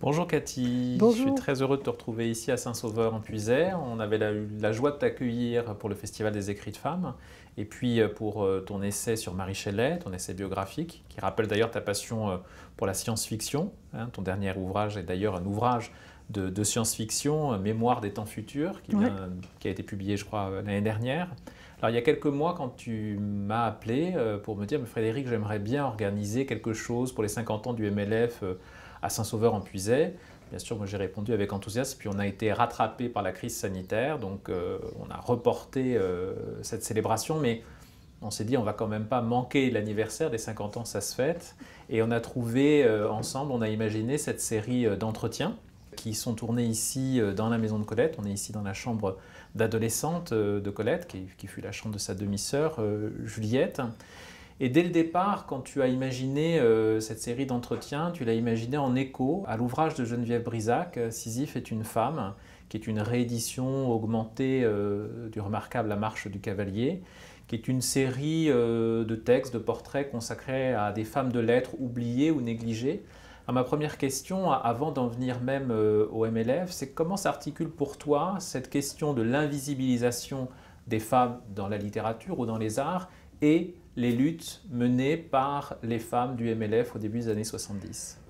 Bonjour Cathy, je suis Bonjour. très heureux de te retrouver ici à Saint-Sauveur-en-Puisaye. On avait eu la joie de t'accueillir pour le Festival des écrits de femmes et puis pour ton essai sur Marie Shelley, ton essai biographique, qui rappelle d'ailleurs ta passion pour la science-fiction. Ton dernier ouvrage est d'ailleurs un ouvrage de science-fiction, Mémoire des temps futurs, Ouais. qui a été publié je crois l'année dernière. Alors il y a quelques mois quand tu m'as appelé pour me dire « Frédéric, j'aimerais bien organiser quelque chose pour les 50 ans du MLF à Saint-Sauveur-en-Puisaye ». Bien sûr, moi j'ai répondu avec enthousiasme, puis on a été rattrapé par la crise sanitaire, donc on a reporté cette célébration, mais on s'est dit on va quand même pas manquer l'anniversaire des 50 ans, ça se fête, et on a trouvé ensemble, on a imaginé cette série d'entretiens qui sont tournés ici dans la maison de Colette. On est ici dans la chambre d'adolescente de Colette, qui fut la chambre de sa demi-sœur Juliette. Et dès le départ, quand tu as imaginé cette série d'entretiens, tu l'as imaginé en écho à l'ouvrage de Geneviève Brisac, Sisyphe est une femme, qui est une réédition augmentée du remarquable La Marche du Cavalier, qui est une série de textes, de portraits consacrés à des femmes de lettres oubliées ou négligées. Alors, ma première question, avant d'en venir même au MLF, c'est comment s'articule pour toi cette question de l'invisibilisation des femmes dans la littérature ou dans les arts et les luttes menées par les femmes du MLF au début des années 70.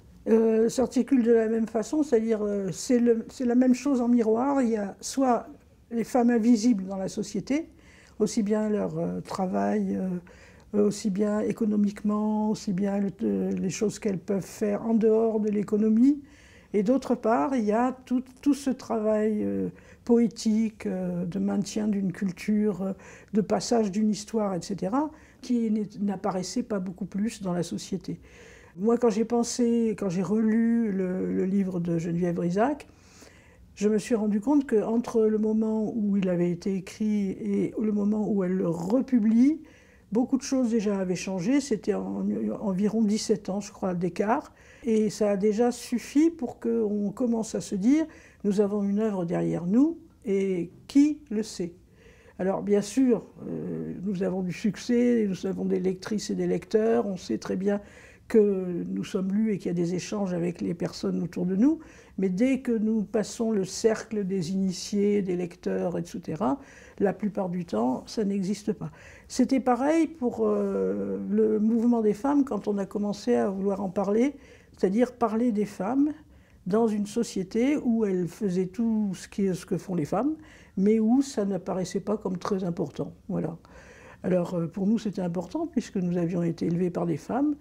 S'articule de la même façon, c'est-à-dire c'est la même chose en miroir. Il y a soit les femmes invisibles dans la société, aussi bien leur travail, aussi bien économiquement, aussi bien les choses qu'elles peuvent faire en dehors de l'économie. Et d'autre part, il y a tout ce travail poétique, de maintien d'une culture, de passage d'une histoire, etc., qui n'apparaissait pas beaucoup plus dans la société. Moi, quand j'ai relu le livre de Geneviève Brisac, je me suis rendu compte qu'entre le moment où il avait été écrit et le moment où elle le republie, beaucoup de choses déjà avaient changé. C'était environ 17 ans, je crois, d'écart. Et ça a déjà suffi pour qu'on commence à se dire « nous avons une œuvre derrière nous, et qui le sait ?» Alors bien sûr, nous avons du succès, nous avons des lectrices et des lecteurs, on sait très bien que nous sommes lus et qu'il y a des échanges avec les personnes autour de nous, mais dès que nous passons le cercle des initiés, des lecteurs, etc., la plupart du temps, ça n'existe pas. C'était pareil pour le mouvement des femmes quand on a commencé à vouloir en parler, c'est-à-dire parler des femmes dans une société où elles faisaient tout ce que font les femmes, mais où ça n'apparaissait pas comme très important. Voilà. Alors pour nous c'était important puisque nous avions été élevés par des femmes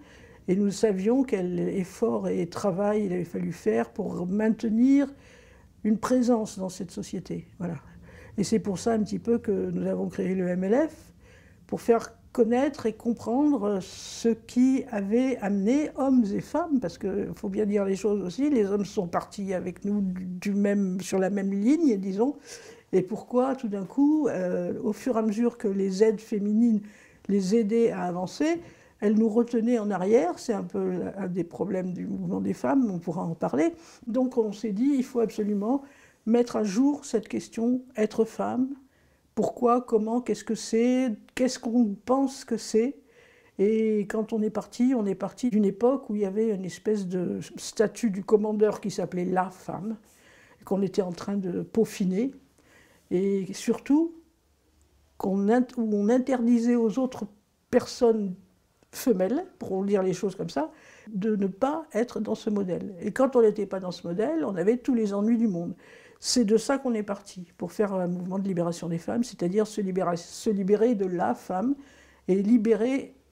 et nous savions quel effort et travail il avait fallu faire pour maintenir une présence dans cette société. Voilà. Et c'est pour ça un petit peu que nous avons créé le MLF, pour faire connaître et comprendre ce qui avait amené hommes et femmes, parce qu'il faut bien dire les choses aussi, les hommes sont partis avec nous sur la même ligne, disons, et pourquoi tout d'un coup, au fur et à mesure que les aides féminines les aidaient à avancer, elles nous retenaient en arrière. C'est un peu un des problèmes du mouvement des femmes, on pourra en parler. Donc on s'est dit, il faut absolument mettre à jour cette question, être femme, pourquoi, comment, qu'est-ce que c'est, qu'est-ce qu'on pense que c'est. Et quand on est parti d'une époque où il y avait une espèce de statut du commandeur qui s'appelait la femme, qu'on était en train de peaufiner, et surtout où on interdisait aux autres personnes femelles, pour dire les choses comme ça, de ne pas être dans ce modèle. Et quand on n'était pas dans ce modèle, on avait tous les ennuis du monde. C'est de ça qu'on est parti, pour faire un mouvement de libération des femmes, c'est-à-dire se libérer de la femme et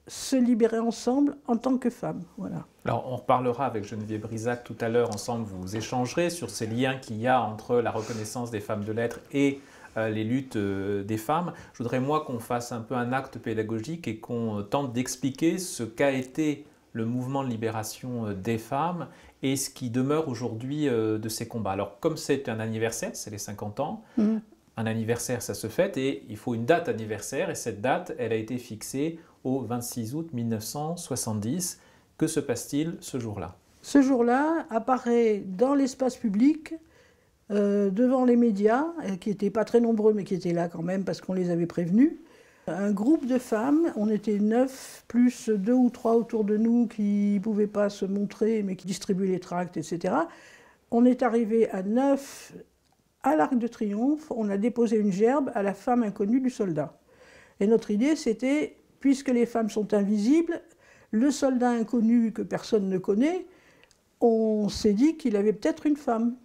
se libérer ensemble en tant que femme. Voilà. Alors, on reparlera avec Geneviève Brisac tout à l'heure, ensemble vous échangerez sur ces liens qu'il y a entre la reconnaissance des femmes de lettres et les luttes des femmes. Je voudrais moi qu'on fasse un peu un acte pédagogique et qu'on tente d'expliquer ce qu'a été le mouvement de libération des femmes et ce qui demeure aujourd'hui de ces combats. Alors comme c'est un anniversaire, c'est les 50 ans, un anniversaire ça se fête et il faut une date anniversaire et cette date elle a été fixée au 26 août 1970. Que se passe-t-il ce jour-là? Ce jour-là apparaît dans l'espace public, devant les médias, qui n'étaient pas très nombreux mais qui étaient là quand même parce qu'on les avait prévenus, un groupe de femmes, on était 9, plus 2 ou 3 autour de nous qui ne pouvaient pas se montrer, mais qui distribuaient les tracts, etc., On est arrivé à 9 à l'Arc de Triomphe, on a déposé une gerbe à la femme inconnue du soldat. Et notre idée, c'était, puisque les femmes sont invisibles, le soldat inconnu que personne ne connaît, on s'est dit qu'il avait peut-être une femme.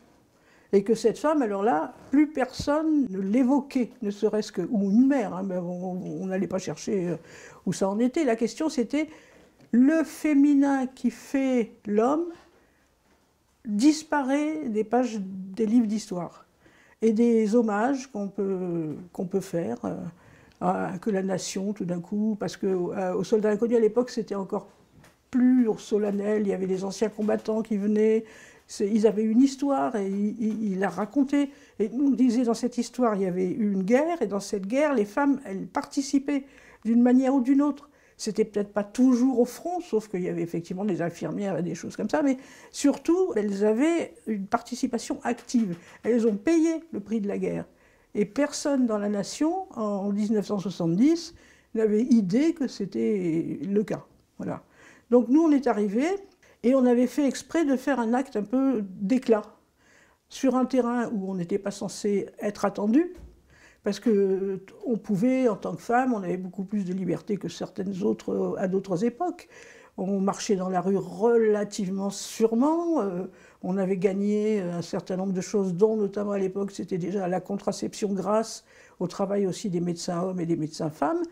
Et que cette femme, alors là, plus personne ne l'évoquait, ne serait-ce que, ou une mère, hein, mais on n'allait pas chercher où ça en était. La question, c'était le féminin qui fait l'homme disparaît des pages des livres d'histoire. Et des hommages qu'on peut faire, que la nation, tout d'un coup, parce qu'aux soldats inconnus à l'époque, c'était encore plus solennel, il y avait des anciens combattants qui venaient, ils avaient une histoire et ils la racontaient. Et nous, on disait, dans cette histoire, il y avait eu une guerre, et dans cette guerre, les femmes, elles participaient d'une manière ou d'une autre. C'était peut-être pas toujours au front, sauf qu'il y avait effectivement des infirmières et des choses comme ça, mais surtout, elles avaient une participation active. Elles ont payé le prix de la guerre. Et personne dans la nation, en 1970, n'avait idée que c'était le cas. Voilà. Donc nous, on est arrivés, et on avait fait exprès de faire un acte un peu d'éclat, sur un terrain où on n'était pas censé être attendu, parce qu'on pouvait, en tant que femme, on avait beaucoup plus de liberté que certaines autres à d'autres époques. On marchait dans la rue relativement sûrement, on avait gagné un certain nombre de choses, dont notamment à l'époque c'était déjà la contraception grâce au travail aussi des médecins hommes et des médecins femmes.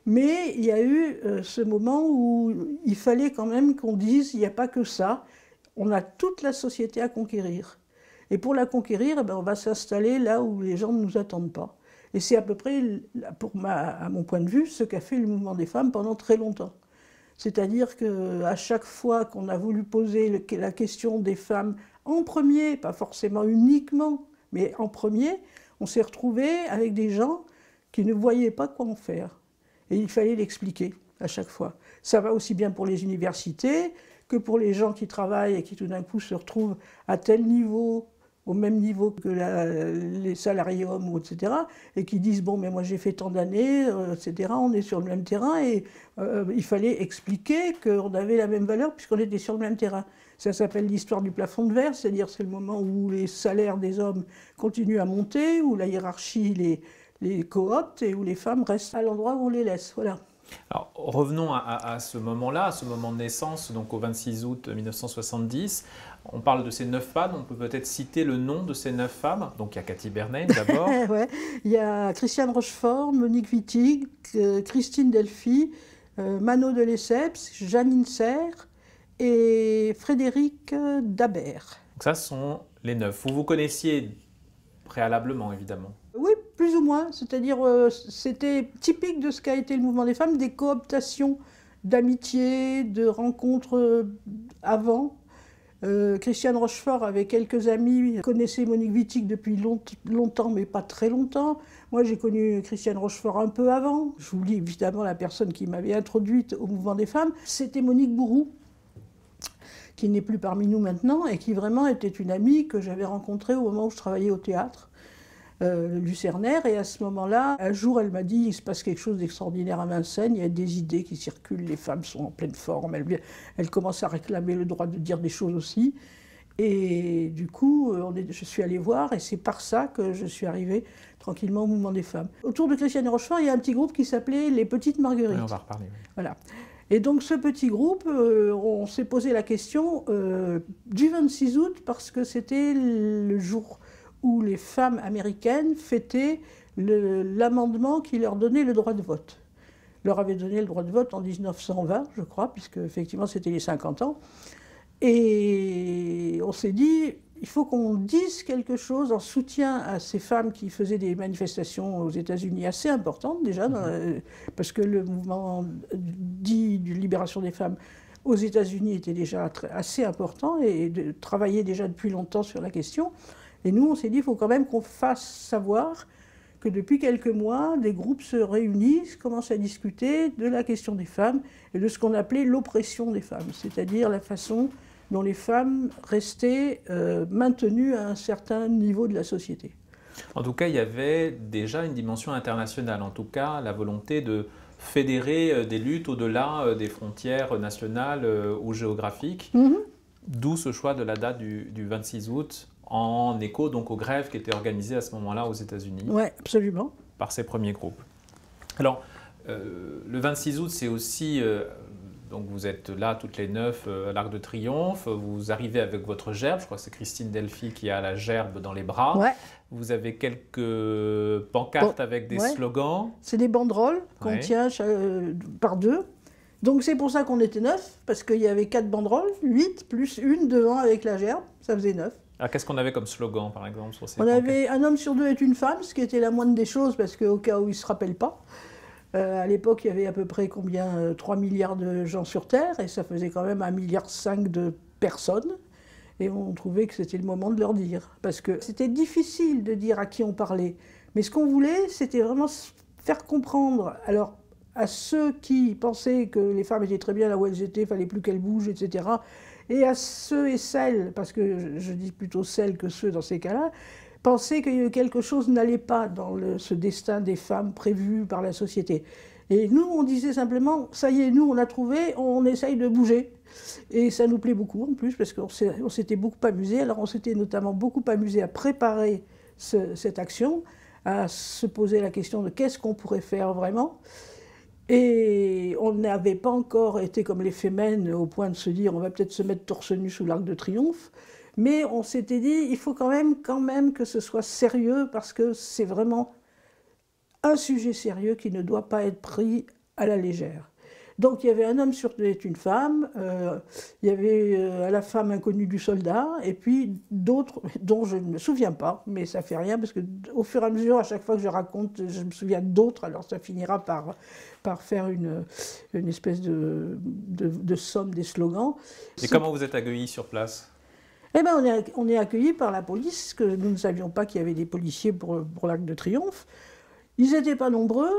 Mais il y a eu ce moment où il fallait quand même qu'on dise, il n'y a pas que ça, on a toute la société à conquérir. Et pour la conquérir, eh bien, on va s'installer là où les gens ne nous attendent pas. Et c'est à peu près, à mon point de vue, ce qu'a fait le mouvement des femmes pendant très longtemps. C'est-à-dire qu'à chaque fois qu'on a voulu poser la question des femmes en premier, pas forcément uniquement, mais en premier, on s'est retrouvé avec des gens qui ne voyaient pas quoi en faire. Et il fallait l'expliquer à chaque fois. Ça va aussi bien pour les universités que pour les gens qui travaillent et qui tout d'un coup se retrouvent à tel niveau, au même niveau que les salariés hommes, etc., et qui disent « bon, mais moi j'ai fait tant d'années, etc., on est sur le même terrain », et il fallait expliquer qu'on avait la même valeur puisqu'on était sur le même terrain. Ça s'appelle l'histoire du plafond de verre, c'est-à-dire c'est le moment où les salaires des hommes continuent à monter, où la hiérarchie les coopte et où les femmes restent à l'endroit où on les laisse. Voilà. Alors, revenons à ce moment-là, à ce moment de naissance, donc au 26 août 1970. On parle de ces 9 femmes, on peut peut-être citer le nom de ces 9 femmes. Donc il y a Cathy Bernheim d'abord. Ouais. Il y a Christiane Rochefort, Monique Wittig, Christine Delphi, Mano de Lesseps, Janine Serre et Frédéric Dabert. Donc ça, ce sont les 9. Vous connaissiez préalablement, évidemment. Oui, plus ou moins. C'est-à-dire, c'était typique de ce qu'a été le mouvement des femmes, des cooptations d'amitié, de rencontres avant. Christiane Rochefort, avec quelques amis, connaissait Monique Wittig depuis longtemps, mais pas très longtemps. Moi, j'ai connu Christiane Rochefort un peu avant. J'oublie évidemment la personne qui m'avait introduite au mouvement des femmes. C'était Monique Bourroux, qui n'est plus parmi nous maintenant, et qui vraiment était une amie que j'avais rencontrée au moment où je travaillais au théâtre. Lucernaire, et à ce moment-là, un jour, elle m'a dit, il se passe quelque chose d'extraordinaire à Vincennes, il y a des idées qui circulent, les femmes sont en pleine forme, elles commencent à réclamer le droit de dire des choses aussi, et du coup, je suis allée voir, et c'est par ça que je suis arrivée tranquillement au mouvement des femmes. Autour de Christiane Rochefort, il y a un petit groupe qui s'appelait les Petites Marguerites. Oui, on va reparler. Oui. Voilà. Et donc ce petit groupe, on s'est posé la question du 26 août, parce que c'était le jour où les femmes américaines fêtaient l'amendement qui leur donnait le droit de vote. Leur avait donné le droit de vote en 1920, je crois, puisque effectivement c'était les 50 ans. Et on s'est dit, il faut qu'on dise quelque chose en soutien à ces femmes qui faisaient des manifestations aux États-Unis assez importantes déjà, parce que le mouvement dit de libération des femmes aux États-Unis était déjà assez important et travaillait déjà depuis longtemps sur la question. Et nous, on s'est dit, il faut quand même qu'on fasse savoir que depuis quelques mois, des groupes se réunissent, commencent à discuter de la question des femmes et de ce qu'on appelait l'oppression des femmes, c'est-à-dire la façon dont les femmes restaient maintenues à un certain niveau de la société. En tout cas, il y avait déjà une dimension internationale, en tout cas la volonté de fédérer des luttes au-delà des frontières nationales ou géographiques, d'où ce choix de la date du 26 août en écho donc aux grèves qui étaient organisées à ce moment-là aux États-Unis. Oui, absolument. Par ces premiers groupes. Alors, le 26 août, c'est aussi, donc vous êtes là toutes les 9 à l'Arc de Triomphe, vous arrivez avec votre gerbe, je crois que c'est Christine Delphi qui a la gerbe dans les bras. Ouais. Vous avez quelques pancartes avec des slogans. C'est des banderoles qu'on tient par deux. Donc c'est pour ça qu'on était 9, parce qu'il y avait 4 banderoles, 8 plus une devant avec la gerbe, ça faisait 9. Alors qu'est-ce qu'on avait comme slogan par exemple sur ces On avait un homme sur deux est une femme, ce qui était la moindre des choses, parce qu'au cas où il ne se rappelle pas. À l'époque, il y avait à peu près 3 milliards de gens sur Terre, et ça faisait quand même 1,5 milliard de personnes. Et on trouvait que c'était le moment de leur dire. Parce que c'était difficile de dire à qui on parlait. Mais ce qu'on voulait, c'était vraiment faire comprendre alors, à ceux qui pensaient que les femmes étaient très bien là où elles étaient, il ne fallait plus qu'elles bougent, etc. Et à ceux et celles, parce que je dis plutôt celles que ceux dans ces cas-là, pensaient que quelque chose n'allait pas dans ce destin des femmes prévu par la société. Et nous, on disait simplement, ça y est, nous, on a trouvé, on essaye de bouger. Et ça nous plaît beaucoup, en plus, parce qu'on s'était beaucoup amusé. Alors, on s'était notamment beaucoup amusé à préparer cette action, à se poser la question de qu'est-ce qu'on pourrait faire vraiment. Et on n'avait pas encore été comme les Femen au point de se dire on va peut-être se mettre torse nu sous l'Arc de Triomphe. Mais on s'était dit, il faut quand même que ce soit sérieux, parce que c'est vraiment un sujet sérieux qui ne doit pas être pris à la légère. Donc il y avait un homme sur deux est une femme, il y avait la femme inconnue du soldat, et puis d'autres dont je ne me souviens pas, mais ça fait rien, parce qu'au fur et à mesure, à chaque fois que je raconte, je me souviens d'autres, alors ça finira par faire une espèce de somme des slogans. Et comment vous êtes accueillis sur place ? Eh bien, on est accueillis par la police, que nous ne savions pas qu'il y avait des policiers pour l'Arc de Triomphe. Ils n'étaient pas nombreux,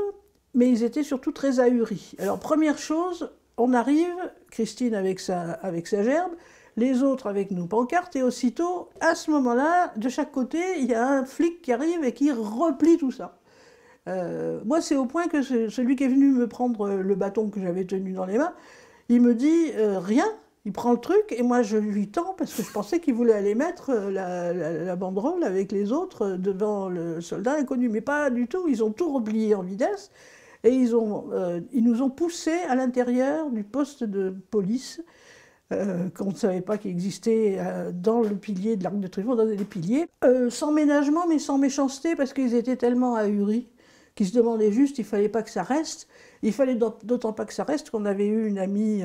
mais ils étaient surtout très ahuris. Alors, première chose, on arrive, Christine avec sa gerbe, les autres avec nos pancartes, et aussitôt, à ce moment-là, de chaque côté, il y a un flic qui arrive et qui replie tout ça. Moi, c'est au point que celui qui est venu me prendre le bâton que j'avais tenu dans les mains, il me dit rien. Il prend le truc et moi je lui tends parce que je pensais qu'il voulait aller mettre la banderole avec les autres devant le soldat inconnu. Mais pas du tout, ils ont tout replié en vitesse et ils nous ont poussés à l'intérieur du poste de police qu'on ne savait pas qu'il existait dans le pilier de l'Arc de Triomphe, dans des piliers, sans ménagement mais sans méchanceté parce qu'ils étaient tellement ahuris qu'ils se demandaient juste, il ne fallait pas que ça reste. Il fallait d'autant pas que ça reste qu'on avait eu une amie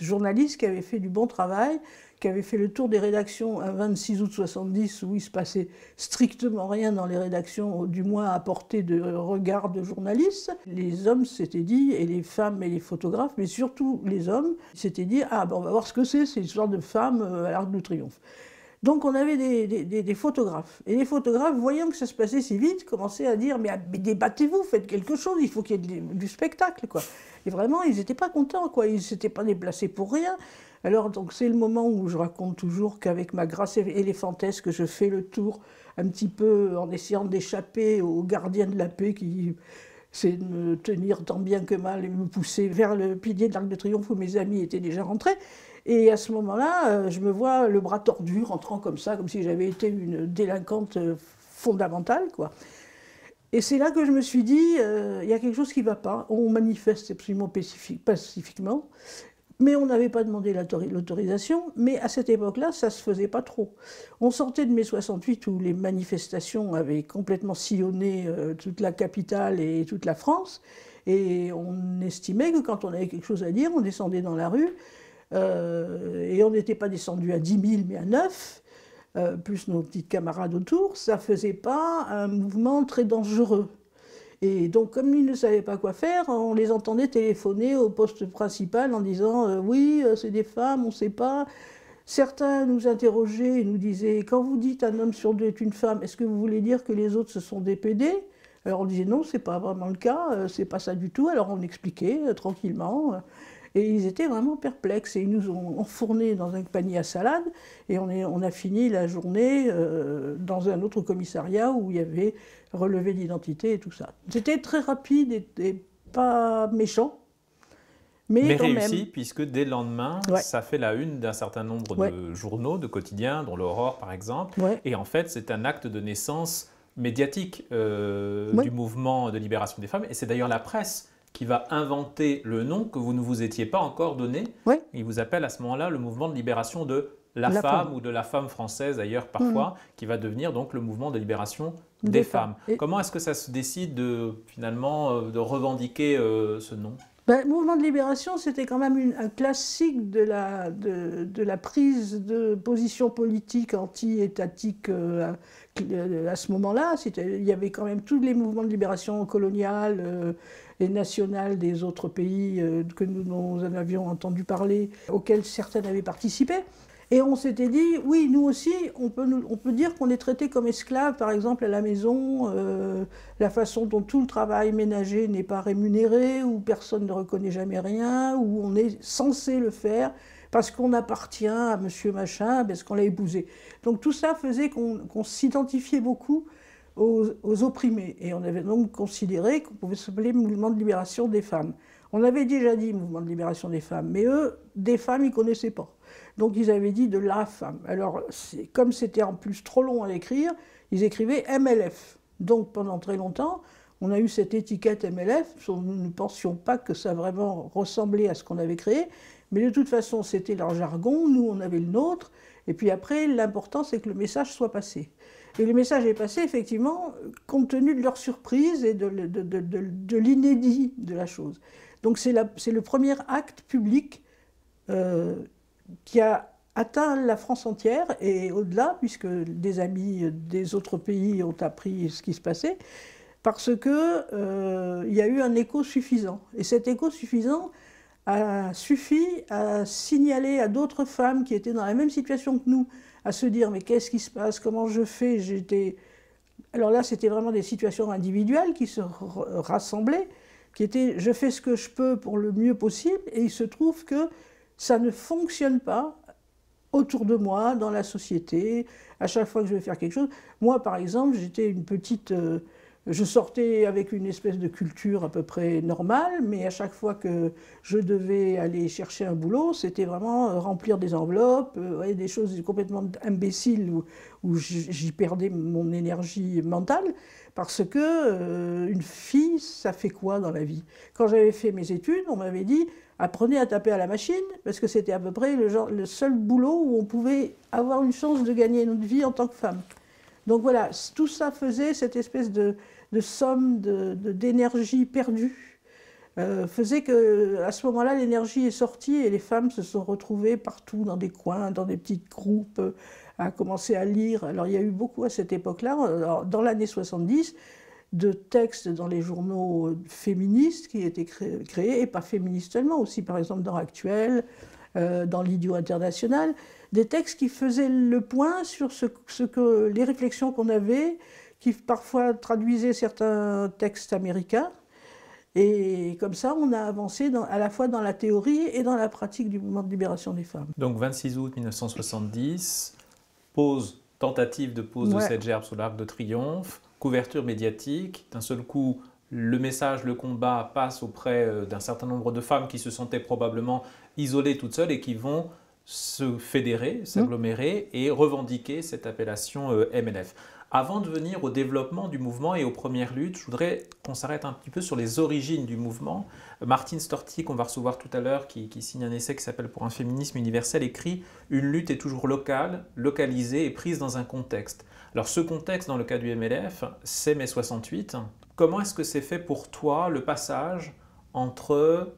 journaliste qui avait fait du bon travail, qui avait fait le tour des rédactions un 26 août 70 où il se passait strictement rien dans les rédactions, du moins à portée de regard de journalistes. Les hommes s'étaient dit, et les femmes et les photographes, mais surtout les hommes, s'étaient dit « Ah, ben on va voir ce que c'est une histoire de femmes à l'Arc de Triomphe ». Donc on avait des photographes. Et les photographes, voyant que ça se passait si vite, commençaient à dire « Mais débattez-vous, faites quelque chose, il faut qu'il y ait du spectacle. » Et vraiment, ils n'étaient pas contents, quoi. Ils ne s'étaient pas déplacés pour rien. Alors donc c'est le moment où je raconte toujours qu'avec ma grâce éléphantesque, je fais le tour un petit peu en essayant d'échapper aux gardiens de la paix qui essaient de me tenir tant bien que mal et me pousser vers le pilier de l'Arc de Triomphe où mes amis étaient déjà rentrés. Et à ce moment-là, je me vois le bras tordu, rentrant comme ça, comme si j'avais été une délinquante fondamentale, quoi. Et c'est là que je me suis dit, il y a quelque chose qui ne va pas. On manifeste absolument pacifiquement, mais on n'avait pas demandé l'autorisation. Mais à cette époque-là, ça ne se faisait pas trop. On sortait de mai 68 où les manifestations avaient complètement sillonné toute la capitale et toute la France. Et on estimait que quand on avait quelque chose à dire, on descendait dans la rue. Et on n'était pas descendu à 10 000, mais à 9, plus nos petites camarades autour, ça ne faisait pas un mouvement très dangereux. Et donc, comme ils ne savaient pas quoi faire, on les entendait téléphoner au poste principal en disant oui, c'est des femmes, on ne sait pas. Certains nous interrogeaient et nous disaient « Quand vous dites un homme sur deux est une femme, est-ce que vous voulez dire que les autres se sont des PD ?» Alors on disait « Non, ce n'est pas vraiment le cas, c'est pas ça du tout. » Alors on expliquait tranquillement. Et ils étaient vraiment perplexes. Et ils nous ont enfournés dans un panier à salade. Et on a fini la journée dans un autre commissariat où il y avait relevé d'identité et tout ça. C'était très rapide et pas méchant. Mais quand réussi, même. puisque dès le lendemain, Ouais. ça fait la une d'un certain nombre Ouais. de journaux, de quotidiens, dont l'Aurore par exemple. Ouais. Et en fait, c'est un acte de naissance médiatique Ouais. du mouvement de libération des femmes. Et c'est d'ailleurs la presse qui va inventer le nom que vous ne vous étiez pas encore donné. Ouais. Il vous appelle à ce moment-là le mouvement de libération de la La femme, femme. ou de la femme française d'ailleurs parfois, qui va devenir donc le mouvement de libération des Des femmes. femmes. Et- Comment est-ce que ça se décide finalement de revendiquer ce nom? Ben, mouvement de libération, c'était quand même un classique de la prise de position politique anti-étatique à ce moment-là. Il y avait quand même tous les mouvements de libération coloniale et nationale des autres pays que nous en avions entendu parler, auxquels certaines avaient participé. Et on s'était dit, oui, nous aussi, on peut dire qu'on est traité comme esclaves, par exemple, à la maison, la façon dont tout le travail ménager n'est pas rémunéré, où personne ne reconnaît jamais rien, où on est censé le faire parce qu'on appartient à monsieur machin, parce qu'on l'a épousé. Donc tout ça faisait qu'on s'identifiait beaucoup aux opprimés. Et on avait donc considéré qu'on pouvait s'appeler mouvement de libération des femmes. On avait déjà dit mouvement de libération des femmes, mais eux, des femmes, ils ne connaissaient pas. Donc ils avaient dit de la femme. Alors, comme c'était en plus trop long à écrire, ils écrivaient MLF. Donc pendant très longtemps, on a eu cette étiquette MLF. Nous ne pensions pas que ça vraiment ressemblait à ce qu'on avait créé. Mais de toute façon, c'était leur jargon. Nous, on avait le nôtre. Et puis après, l'important, c'est que le message soit passé. Et le message est passé, effectivement, compte tenu de leur surprise et de l'inédit de la chose. Donc c'est le premier acte public qui a atteint la France entière et au-delà, puisque des amis des autres pays ont appris ce qui se passait, parce qu'il y a eu un écho suffisant. Et cet écho suffisant a suffi à signaler à d'autres femmes qui étaient dans la même situation que nous, à se dire « mais qu'est-ce qui se passe, comment je fais ?» Alors là, c'était vraiment des situations individuelles qui se rassemblaient, qui étaient « je fais ce que je peux pour le mieux possible » et il se trouve que ça ne fonctionne pas autour de moi, dans la société, à chaque fois que je vais faire quelque chose. Moi, par exemple, j'étais une petite... je sortais avec une espèce de culture à peu près normale, mais à chaque fois que je devais aller chercher un boulot, c'était vraiment remplir des enveloppes, des choses complètement imbéciles où j'y perdais mon énergie mentale, parce que une fille, ça fait quoi dans la vie? Quand j'avais fait mes études, on m'avait dit « apprenez à taper à la machine », parce que c'était à peu près le seul boulot où on pouvait avoir une chance de gagner notre vie en tant que femme. Donc voilà, tout ça faisait cette espèce de somme d'énergie perdue, faisait qu'à ce moment-là, l'énergie est sortie et les femmes se sont retrouvées partout, dans des coins, dans des petits groupes, à commencer à lire. Alors il y a eu beaucoup à cette époque-là, dans l'année 70, de textes dans les journaux féministes qui étaient créés, et pas féministes seulement, aussi par exemple dans Actuel, dans l'Idiot International, des textes qui faisaient le point sur les réflexions qu'on avait, qui parfois traduisaient certains textes américains. Et comme ça, on a avancé à la fois dans la théorie et dans la pratique du mouvement de libération des femmes. Donc 26 août 1970, tentative de pose de cette gerbe sous l'Arc de Triomphe, couverture médiatique, d'un seul coup, le message, le combat passe auprès d'un certain nombre de femmes qui se sentaient probablement isolées toutes seules et qui vont se fédérer, s'agglomérer et revendiquer cette appellation MLF. Avant de venir au développement du mouvement et aux premières luttes, je voudrais qu'on s'arrête un petit peu sur les origines du mouvement. Martine Storti, qu'on va recevoir tout à l'heure, qui signe un essai qui s'appelle « Pour un féminisme universel », écrit « Une lutte est toujours locale, localisée et prise dans un contexte ». Alors ce contexte, dans le cas du MLF, c'est mai 68. Comment est-ce que c'est fait pour toi le passage entre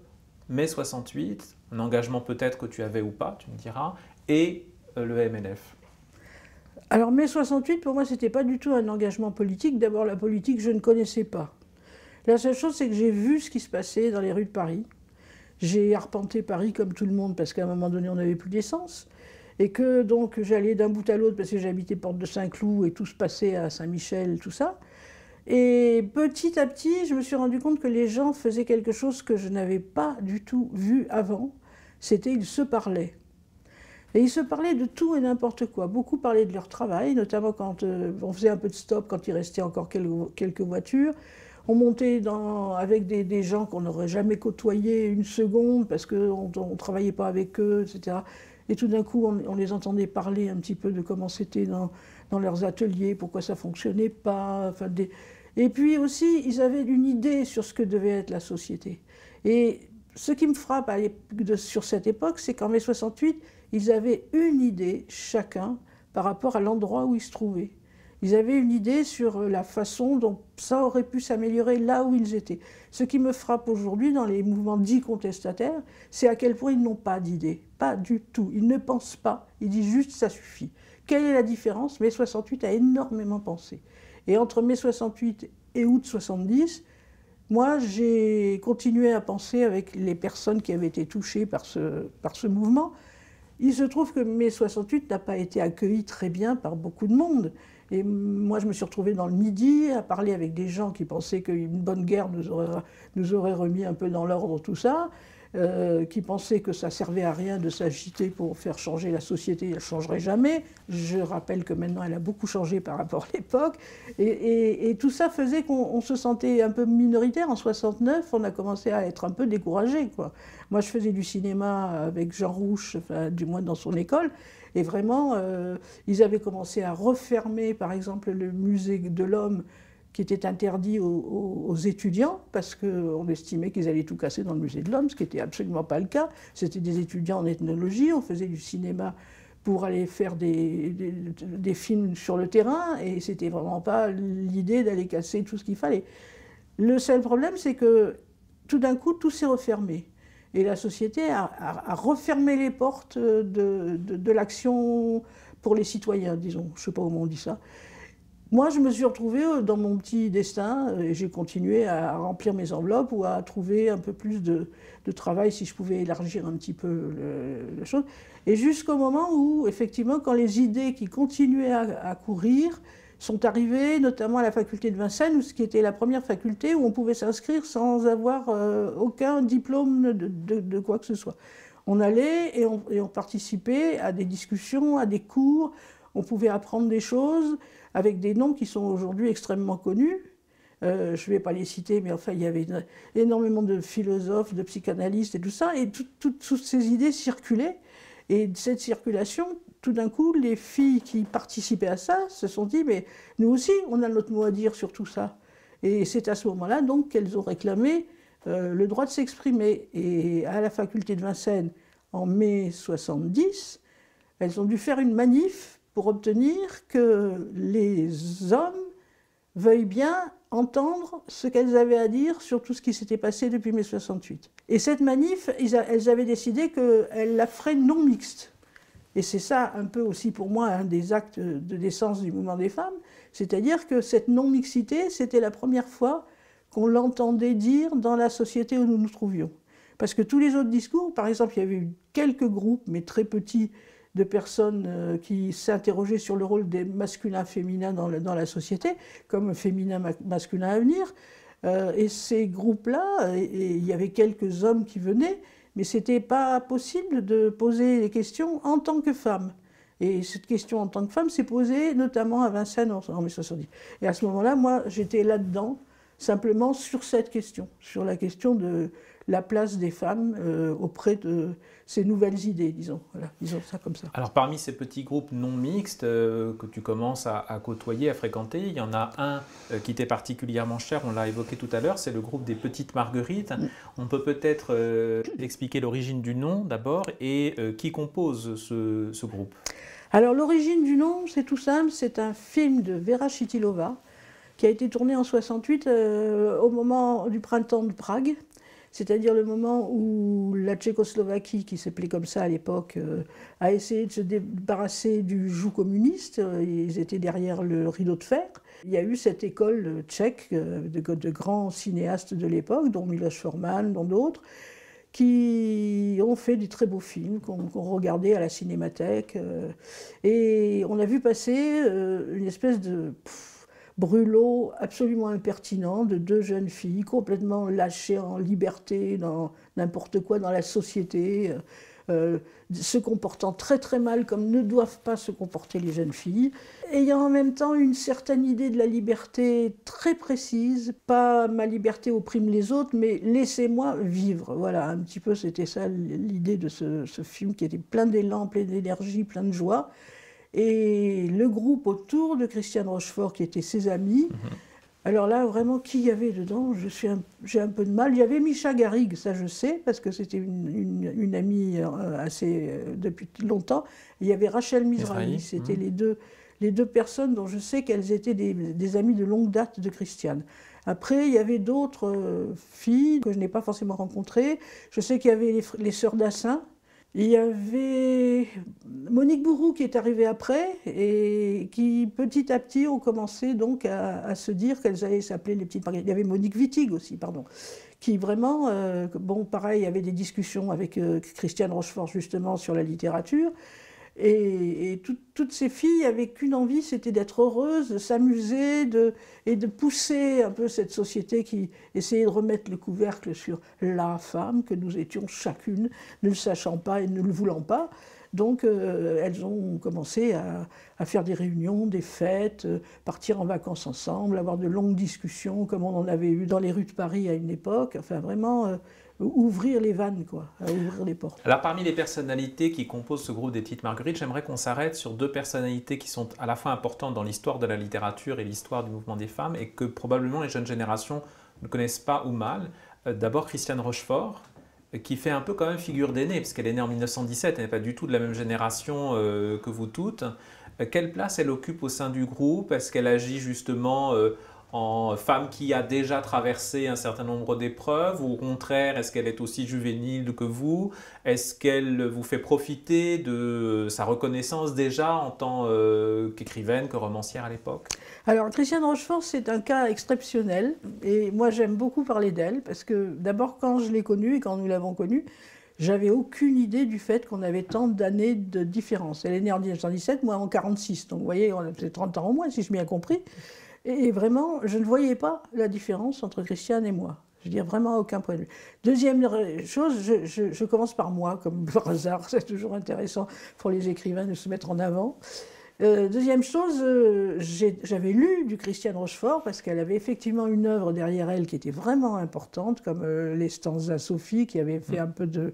mai 68, un engagement peut-être que tu avais ou pas, tu me diras, et le MLF? Alors mai 68, pour moi, c'était pas du tout un engagement politique. D'abord, la politique, je ne connaissais pas. La seule chose, c'est que j'ai vu ce qui se passait dans les rues de Paris. J'ai arpenté Paris comme tout le monde, parce qu'à un moment donné, on n'avait plus d'essence. Et que donc j'allais d'un bout à l'autre, parce que j'habitais Porte de Saint-Cloud, et tout se passait à Saint-Michel, tout ça. Et petit à petit, je me suis rendu compte que les gens faisaient quelque chose que je n'avais pas du tout vu avant. C'était ils se parlaient. Et ils se parlaient de tout et n'importe quoi. Beaucoup parlaient de leur travail, notamment quand on faisait un peu de stop, quand il restait encore quelques voitures. On montait avec des gens qu'on n'aurait jamais côtoyés une seconde parce qu'on ne travaillait pas avec eux, etc. Et tout d'un coup, on les entendait parler un petit peu de comment c'était dans leurs ateliers, pourquoi ça ne fonctionnait pas. Enfin, Et puis aussi, ils avaient une idée sur ce que devait être la société. Et ce qui me frappe sur cette époque, c'est qu'en mai 68, ils avaient une idée, chacun, par rapport à l'endroit où ils se trouvaient. Ils avaient une idée sur la façon dont ça aurait pu s'améliorer là où ils étaient. Ce qui me frappe aujourd'hui dans les mouvements dits contestataires, c'est à quel point ils n'ont pas d'idée. Pas du tout. Ils ne pensent pas. Ils disent juste ça suffit. Quelle est la différence? Mai 68 a énormément pensé. Et entre mai 68 et août 70, moi, j'ai continué à penser avec les personnes qui avaient été touchées par ce mouvement. Il se trouve que mai 68 n'a pas été accueilli très bien par beaucoup de monde. Et moi, je me suis retrouvée dans le Midi à parler avec des gens qui pensaient qu'une bonne guerre nous aurait remis un peu dans l'ordre tout ça, qui pensaient que ça servait à rien de s'agiter pour faire changer la société, elle ne changerait jamais. Je rappelle que maintenant, elle a beaucoup changé par rapport à l'époque. Et tout ça faisait qu'on se sentait un peu minoritaire. En 69, on a commencé à être un peu découragé, quoi. Moi, je faisais du cinéma avec Jean Rouch, enfin, du moins dans son école. Et vraiment, ils avaient commencé à refermer, par exemple, le musée de l'homme qui était interdit aux étudiants, parce qu'on estimait qu'ils allaient tout casser dans le musée de l'homme, ce qui n'était absolument pas le cas. C'était des étudiants en ethnologie, on faisait du cinéma pour aller faire des films sur le terrain, et c'était vraiment pas l'idée d'aller casser tout ce qu'il fallait. Le seul problème, c'est que tout d'un coup, tout s'est refermé. Et la société a refermé les portes de l'action pour les citoyens, disons. Je ne sais pas comment on dit ça. Moi, je me suis retrouvée dans mon petit destin, et j'ai continué à remplir mes enveloppes ou à trouver un peu plus de travail si je pouvais élargir un petit peu la chose. Et jusqu'au moment où, effectivement, quand les idées qui continuaient à courir sont arrivées, notamment à la faculté de Vincennes, ce qui était la première faculté où on pouvait s'inscrire sans avoir aucun diplôme de quoi que ce soit. On allait et on participait à des discussions, à des cours, on pouvait apprendre des choses avec des noms qui sont aujourd'hui extrêmement connus. Je ne vais pas les citer, mais enfin, il y avait énormément de philosophes, de psychanalystes et tout ça, et toutes ces idées circulaient. Et cette circulation, tout d'un coup, les filles qui participaient à ça se sont dit, mais nous aussi, on a notre mot à dire sur tout ça. Et c'est à ce moment-là, donc, qu'elles ont réclamé le droit de s'exprimer. Et à la faculté de Vincennes, en mai 70, elles ont dû faire une manif pour obtenir que les hommes veuillent bien entendre ce qu'elles avaient à dire sur tout ce qui s'était passé depuis mai 68. Et cette manif, elles avaient décidé qu'elles la feraient non mixte. Et c'est ça un peu aussi pour moi un des actes de naissance du mouvement des femmes, c'est-à-dire que cette non-mixité, c'était la première fois qu'on l'entendait dire dans la société où nous nous trouvions. Parce que tous les autres discours, par exemple, il y avait eu quelques groupes, mais très petits, de personnes qui s'interrogeaient sur le rôle des masculins-féminins dans la société, comme féminin-masculin à venir. Et ces groupes-là, il y avait quelques hommes qui venaient, mais ce n'était pas possible de poser les questions en tant que femme. Et cette question en tant que femme s'est posée notamment à Vincennes en mai 70. Et à ce moment-là, moi, j'étais là-dedans, simplement sur cette question, sur la question de la place des femmes auprès de ces nouvelles idées, disons. Voilà, disons ça comme ça. Alors parmi ces petits groupes non mixtes que tu commences à côtoyer, à fréquenter, il y en a un qui t'est particulièrement cher, on l'a évoqué tout à l'heure, c'est le groupe des Petites Marguerites. On peut peut-être expliquer l'origine du nom d'abord et qui compose ce groupe. Alors l'origine du nom, c'est tout simple, c'est un film de Vera Chytilova qui a été tourné en 68 au moment du printemps de Prague. C'est-à-dire le moment où la Tchécoslovaquie, qui s'appelait comme ça à l'époque, a essayé de se débarrasser du joug communiste. Ils étaient derrière le rideau de fer. Il y a eu cette école tchèque de grands cinéastes de l'époque, dont Miloš Forman, dont d'autres, qui ont fait des très beaux films qu'on regardait à la cinémathèque. Et on a vu passer une espèce de brûlot absolument impertinent de deux jeunes filles complètement lâchées en liberté dans n'importe quoi dans la société, se comportant très très mal comme ne doivent pas se comporter les jeunes filles, ayant en même temps une certaine idée de la liberté très précise, pas ma liberté opprime les autres, mais laissez-moi vivre. Voilà, un petit peu c'était ça l'idée de ce film qui était plein d'élan, plein d'énergie, plein de joie. Et le groupe autour de Christiane Rochefort, qui étaient ses amis, alors là, vraiment, qui y avait dedans? J'ai un peu de mal. Il y avait Micha Garrigue, ça je sais, parce que c'était une amie depuis longtemps. Il y avait Rachel Mizrahi, c'était les deux personnes dont je sais qu'elles étaient des amies de longue date de Christiane. Après, il y avait d'autres filles que je n'ai pas forcément rencontrées. Je sais qu'il y avait les sœurs Dassin. Il y avait Monique Bourroux qui est arrivée après et qui petit à petit ont commencé donc à se dire qu'elles allaient s'appeler les petites Marguerite. Il y avait Monique Wittig aussi, pardon, qui vraiment, bon pareil, il y avait des discussions avec Christiane Rochefort justement sur la littérature. Et toutes ces filles avaient qu'une envie, c'était d'être heureuses, de s'amuser et de pousser un peu cette société qui essayait de remettre le couvercle sur la femme que nous étions chacune, ne le sachant pas et ne le voulant pas. Donc elles ont commencé à faire des réunions, des fêtes, partir en vacances ensemble, avoir de longues discussions comme on en avait eu dans les rues de Paris à une époque. Enfin vraiment ouvrir les vannes, quoi, à ouvrir les portes. Alors parmi les personnalités qui composent ce groupe des Petites Marguerites, j'aimerais qu'on s'arrête sur deux personnalités qui sont à la fois importantes dans l'histoire de la littérature et l'histoire du mouvement des femmes et que probablement les jeunes générations ne connaissent pas ou mal. D'abord Christiane Rochefort, qui fait un peu quand même figure d'aînée, puisqu'elle est née en 1917, elle n'est pas du tout de la même génération que vous toutes. Quelle place elle occupe au sein du groupe? Est-ce qu'elle agit justement en femme qui a déjà traversé un certain nombre d'épreuves, ou au contraire, est-ce qu'elle est aussi juvénile que vous? Est-ce qu'elle vous fait profiter de sa reconnaissance déjà en tant qu'écrivaine, que romancière à l'époque? Alors, Christiane Rochefort, c'est un cas exceptionnel, et moi j'aime beaucoup parler d'elle, parce que d'abord, quand je l'ai connue et quand nous l'avons connue, j'avais aucune idée du fait qu'on avait tant d'années de différence. Elle est née en 1917, moi en 1946, donc vous voyez, on a peut-être 30 ans au moins, si je m'y ai compris. Et vraiment, je ne voyais pas la différence entre Christiane et moi. Je veux dire, vraiment à aucun point de vue. Deuxième chose, je commence par moi, comme par hasard, c'est toujours intéressant pour les écrivains de se mettre en avant. Deuxième chose, j'avais lu du Christiane Rochefort parce qu'elle avait effectivement une œuvre derrière elle qui était vraiment importante, comme les stanzas Sophie, qui avait fait un peu de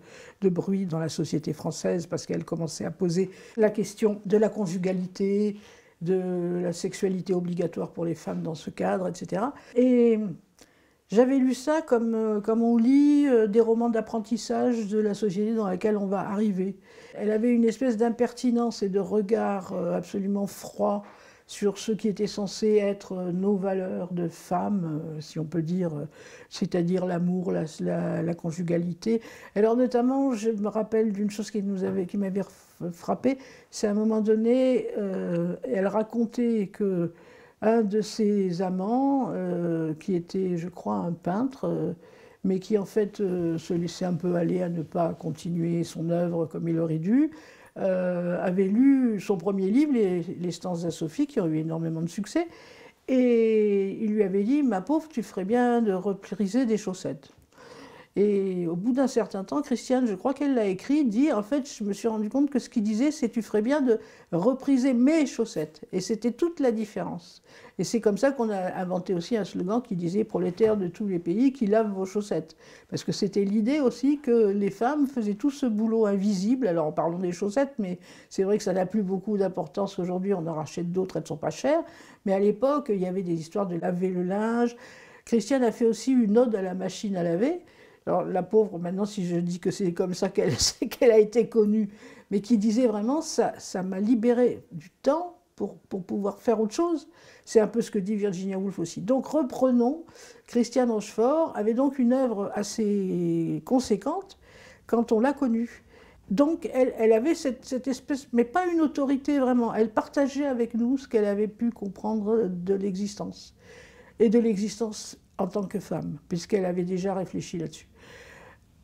bruit dans la société française parce qu'elle commençait à poser la question de la conjugalité, de la sexualité obligatoire pour les femmes dans ce cadre, etc. Et j'avais lu ça comme on lit des romans d'apprentissage de la société dans laquelle on va arriver. Elle avait une espèce d'impertinence et de regard absolument froid sur ce qui était censé être nos valeurs de femmes, si on peut dire, c'est-à-dire l'amour, la conjugalité. Alors notamment, je me rappelle d'une chose qui m'avait frappée, c'est à un moment donné, elle racontait que un de ses amants, qui était, je crois, un peintre, mais qui en fait se laissait un peu aller à ne pas continuer son œuvre comme il aurait dû, avait lu son premier livre, les Stanzas Sophie, qui ont eu énormément de succès, et il lui avait dit « Ma pauvre, tu ferais bien de repriser des chaussettes ». Et au bout d'un certain temps, Christiane, je crois qu'elle l'a écrit, dit, en fait, je me suis rendu compte que ce qu'il disait, c'est tu ferais bien de repriser mes chaussettes. Et c'était toute la différence. Et c'est comme ça qu'on a inventé aussi un slogan qui disait prolétaires de tous les pays qui lavent vos chaussettes. Parce que c'était l'idée aussi que les femmes faisaient tout ce boulot invisible. Alors parlons des chaussettes, mais c'est vrai que ça n'a plus beaucoup d'importance aujourd'hui, on en rachète d'autres, elles ne sont pas chères. Mais à l'époque, il y avait des histoires de laver le linge. Christiane a fait aussi une ode à la machine à laver. Alors la pauvre, maintenant si je dis que c'est comme ça qu'elle a été connue, mais qui disait vraiment ça m'a libéré du temps pour pouvoir faire autre chose. C'est un peu ce que dit Virginia Woolf aussi. Donc reprenons, Christiane Rochefort avait donc une œuvre assez conséquente quand on l'a connue. Donc elle avait cette espèce, mais pas une autorité vraiment, elle partageait avec nous ce qu'elle avait pu comprendre de l'existence, et de l'existence en tant que femme, puisqu'elle avait déjà réfléchi là-dessus.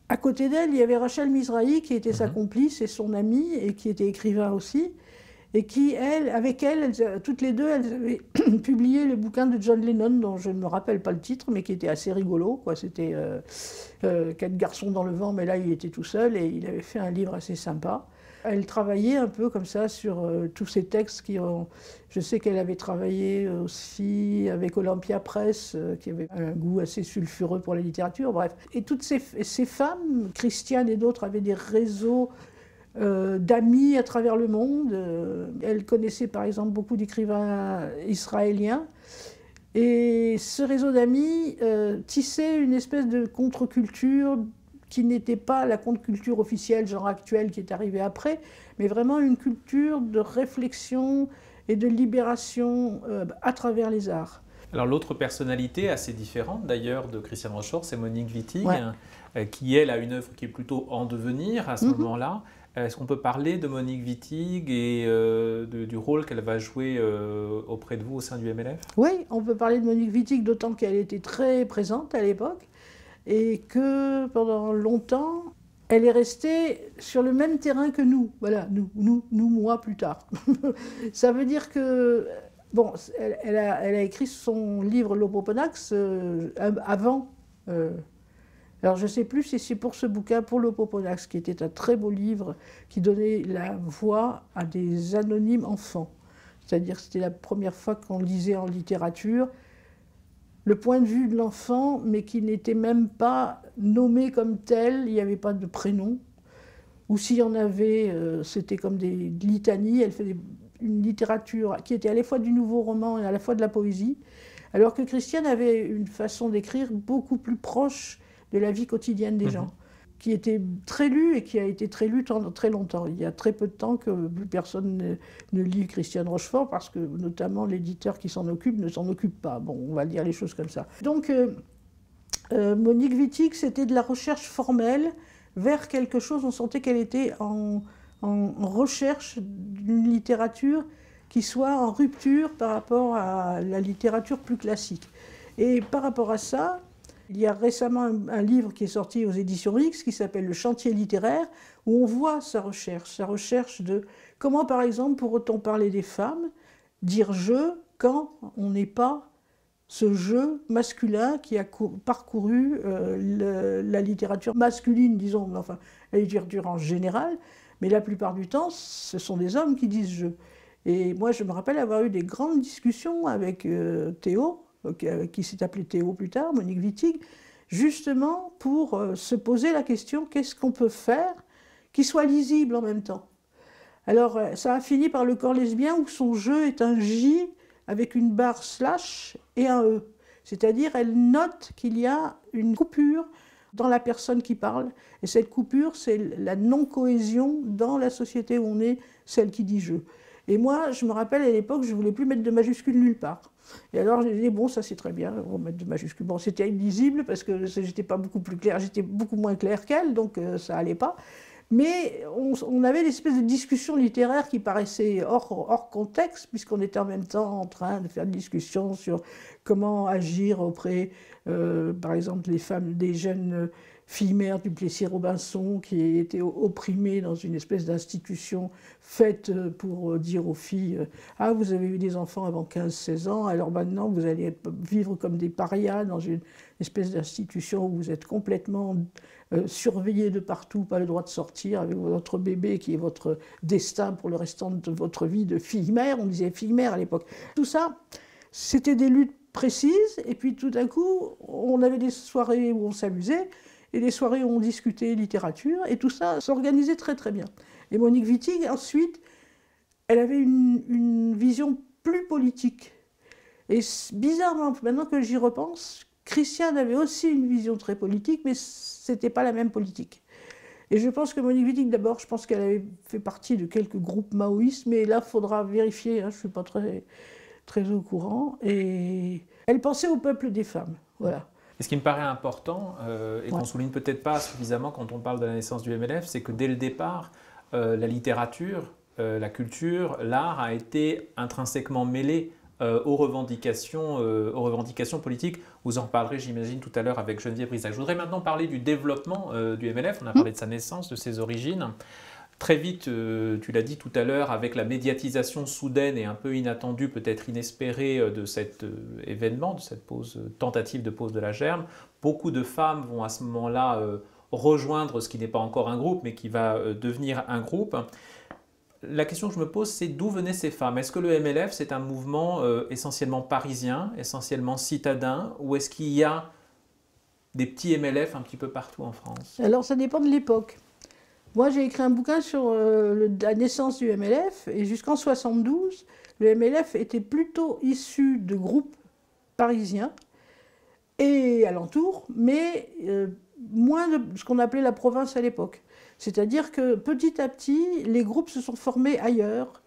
À côté d'elle, il y avait Rachel Mizrahi, qui était sa complice et son amie, et qui était écrivain aussi. et qui, avec elle, toutes les deux, elles avaient publié le bouquin de John Lennon, dont je ne me rappelle pas le titre, mais qui était assez rigolo, quoi. C'était Quatre garçons dans le vent, mais là, il était tout seul, et il avait fait un livre assez sympa. Elle travaillait un peu comme ça sur tous ces textes qui ont... Je sais qu'elle avait travaillé aussi avec Olympia Press, qui avait un goût assez sulfureux pour la littérature, bref. Et toutes ces femmes, Christiane et d'autres, avaient des réseaux d'amis à travers le monde. Elle connaissait par exemple beaucoup d'écrivains israéliens. Et ce réseau d'amis tissait une espèce de contre-culture qui n'était pas la contre-culture officielle, genre actuelle, qui est arrivée après, mais vraiment une culture de réflexion et de libération à travers les arts. Alors l'autre personnalité assez différente d'ailleurs de Christiane Rochefort, c'est Monique Wittig, Ouais. Qui elle a une œuvre qui est plutôt en devenir à ce moment-là. Est-ce qu'on peut parler de Monique Wittig et du rôle qu'elle va jouer auprès de vous au sein du MLF? Oui, on peut parler de Monique Wittig, d'autant qu'elle était très présente à l'époque et que pendant longtemps, elle est restée sur le même terrain que nous. Voilà, nous moi, plus tard. Ça veut dire que, bon, elle a écrit son livre L'Opoponax avant. Alors je ne sais plus si c'est pour ce bouquin, pour l'Opoponax, qui était un très beau livre qui donnait la voix à des anonymes enfants. C'est-à-dire que c'était la première fois qu'on lisait en littérature le point de vue de l'enfant, mais qui n'était même pas nommé comme tel, il n'y avait pas de prénom. Ou s'il y en avait, c'était comme des litanies, elle faisait une littérature qui était à la fois du nouveau roman et à la fois de la poésie, alors que Christiane avait une façon d'écrire beaucoup plus proche de la vie quotidienne des gens, qui était très lue et qui a été très lue très longtemps. Il y a très peu de temps que plus personne ne lit Christiane Rochefort, parce que notamment l'éditeur qui s'en occupe ne s'en occupe pas. Bon, on va dire les choses comme ça. Donc Monique Wittig, c'était de la recherche formelle vers quelque chose, on sentait qu'elle était en recherche d'une littérature qui soit en rupture par rapport à la littérature plus classique. Et par rapport à ça, il y a récemment un livre qui est sorti aux éditions X qui s'appelle Le chantier littéraire, où on voit sa recherche de comment, par exemple, pourrait-on parler des femmes, dire « je » quand on n'est pas ce je masculin qui a parcouru la littérature masculine, disons, enfin, la littérature en général, mais la plupart du temps, ce sont des hommes qui disent « je ». Et moi, je me rappelle avoir eu des grandes discussions avec Théo, qui s'est appelé Théo plus tard, Monique Wittig, justement pour se poser la question, qu'est-ce qu'on peut faire qui soit lisible en même temps? Alors, ça a fini par le corps lesbien, où son jeu est un J avec une barre slash et un E. C'est-à-dire, elle note qu'il y a une coupure dans la personne qui parle, et cette coupure, c'est la non-cohésion dans la société où on est, celle qui dit « je ». Et moi, je me rappelle à l'époque, je ne voulais plus mettre de majuscules nulle part. Et alors, j'ai dit, bon, ça c'est très bien, on va mettre de majuscules. Bon, c'était illisible parce que j'étais pas beaucoup plus claire, j'étais beaucoup moins claire qu'elle, donc ça allait pas. Mais on avait une espèce de discussion littéraire qui paraissait hors contexte, puisqu'on était en même temps en train de faire une discussion sur comment agir auprès, par exemple, les femmes, des jeunes filles mères du Plessis-Robinson qui étaient opprimées dans une espèce d'institution faite pour dire aux filles « Ah, vous avez eu des enfants avant 15-16 ans, alors maintenant vous allez vivre comme des parias dans une espèce d'institution où vous êtes complètement surveillés de partout, pas le droit de sortir avec votre bébé qui est votre destin pour le restant de votre vie de fille-mère », on disait fille-mère à l'époque. Tout ça, c'était des luttes précises, et puis tout d'un coup, on avait des soirées où on s'amusait, et des soirées où on discutait littérature, et tout ça s'organisait très très bien. Et Monique Wittig, ensuite, elle avait une vision plus politique. Et bizarrement, maintenant que j'y repense, Christiane avait aussi une vision très politique, mais c'était pas la même politique. Et je pense que Monique Wittig, d'abord, je pense qu'elle avait fait partie de quelques groupes maoïstes, mais là, il faudra vérifier, hein, je ne suis pas très au courant. Et elle pensait au peuple des femmes, voilà. Et ce qui me paraît important, et qu'on ne souligne peut-être pas suffisamment quand on parle de la naissance du MLF, c'est que dès le départ, la littérature, la culture, l'art a été intrinsèquement mêlé aux revendications politiques. Vous en reparlerez, j'imagine, tout à l'heure avec Geneviève Brisac. Je voudrais maintenant parler du développement du MLF. On a parlé de sa naissance, de ses origines. Très vite, tu l'as dit tout à l'heure, avec la médiatisation soudaine et un peu inattendue, peut-être inespérée de cet événement, de cette tentative de pose de la germe, beaucoup de femmes vont à ce moment-là rejoindre ce qui n'est pas encore un groupe, mais qui va devenir un groupe. La question que je me pose, c'est d'où venaient ces femmes? Est-ce que le MLF, c'est un mouvement essentiellement parisien, essentiellement citadin, ou est-ce qu'il y a des petits MLF un petit peu partout en France? Alors ça dépend de l'époque. Moi, j'ai écrit un bouquin sur la naissance du MLF, et jusqu'en 72, le MLF était plutôt issu de groupes parisiens et alentours, mais moins de ce qu'on appelait la province à l'époque. C'est-à-dire que petit à petit, les groupes se sont formés ailleurs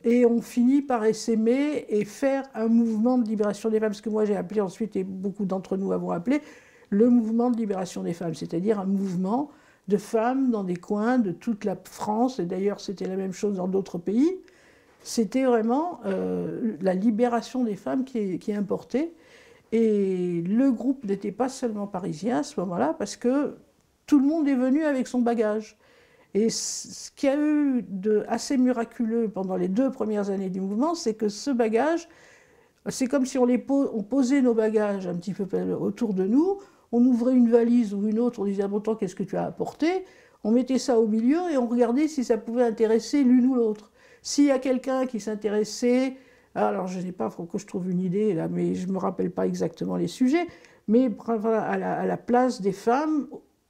et ont fini par essaimer et faire un mouvement de libération des femmes, ce que moi j'ai appelé ensuite, et beaucoup d'entre nous avons appelé, le mouvement de libération des femmes, c'est-à-dire un mouvement de femmes dans des coins de toute la France, et d'ailleurs c'était la même chose dans d'autres pays. C'était vraiment la libération des femmes qui importait. Et le groupe n'était pas seulement parisien à ce moment-là, parce que tout le monde est venu avec son bagage. Et ce qu'il y a eu de assez miraculeux pendant les 2 premières années du mouvement, c'est que ce bagage, c'est comme si on posait nos bagages un petit peu autour de nous, on ouvrait une valise ou une autre, on disait « bon, qu'est-ce que tu as apporté ?» On mettait ça au milieu et on regardait si ça pouvait intéresser l'une ou l'autre. S'il y a quelqu'un qui s'intéressait, alors je n'ai pas, il faut que je trouve une idée là, mais je ne me rappelle pas exactement les sujets, mais voilà, à la place des femmes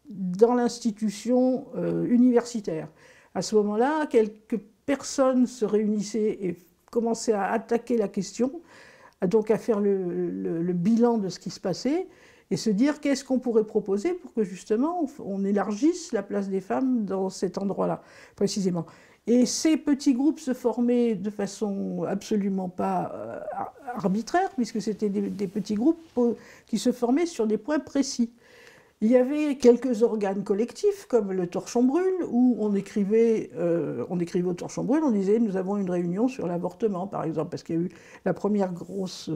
dans l'institution universitaire. À ce moment-là, quelques personnes se réunissaient et commençaient à attaquer la question, donc à faire le bilan de ce qui se passait, et se dire qu'est-ce qu'on pourrait proposer pour que justement on élargisse la place des femmes dans cet endroit-là, précisément. Et ces petits groupes se formaient de façon absolument pas arbitraire, puisque c'était des petits groupes qui se formaient sur des points précis. Il y avait quelques organes collectifs, comme le Torchon Brûle, où on écrivait au Torchon Brûle, on disait « nous avons une réunion sur l'avortement », par exemple, parce qu'il y a eu la première grosse...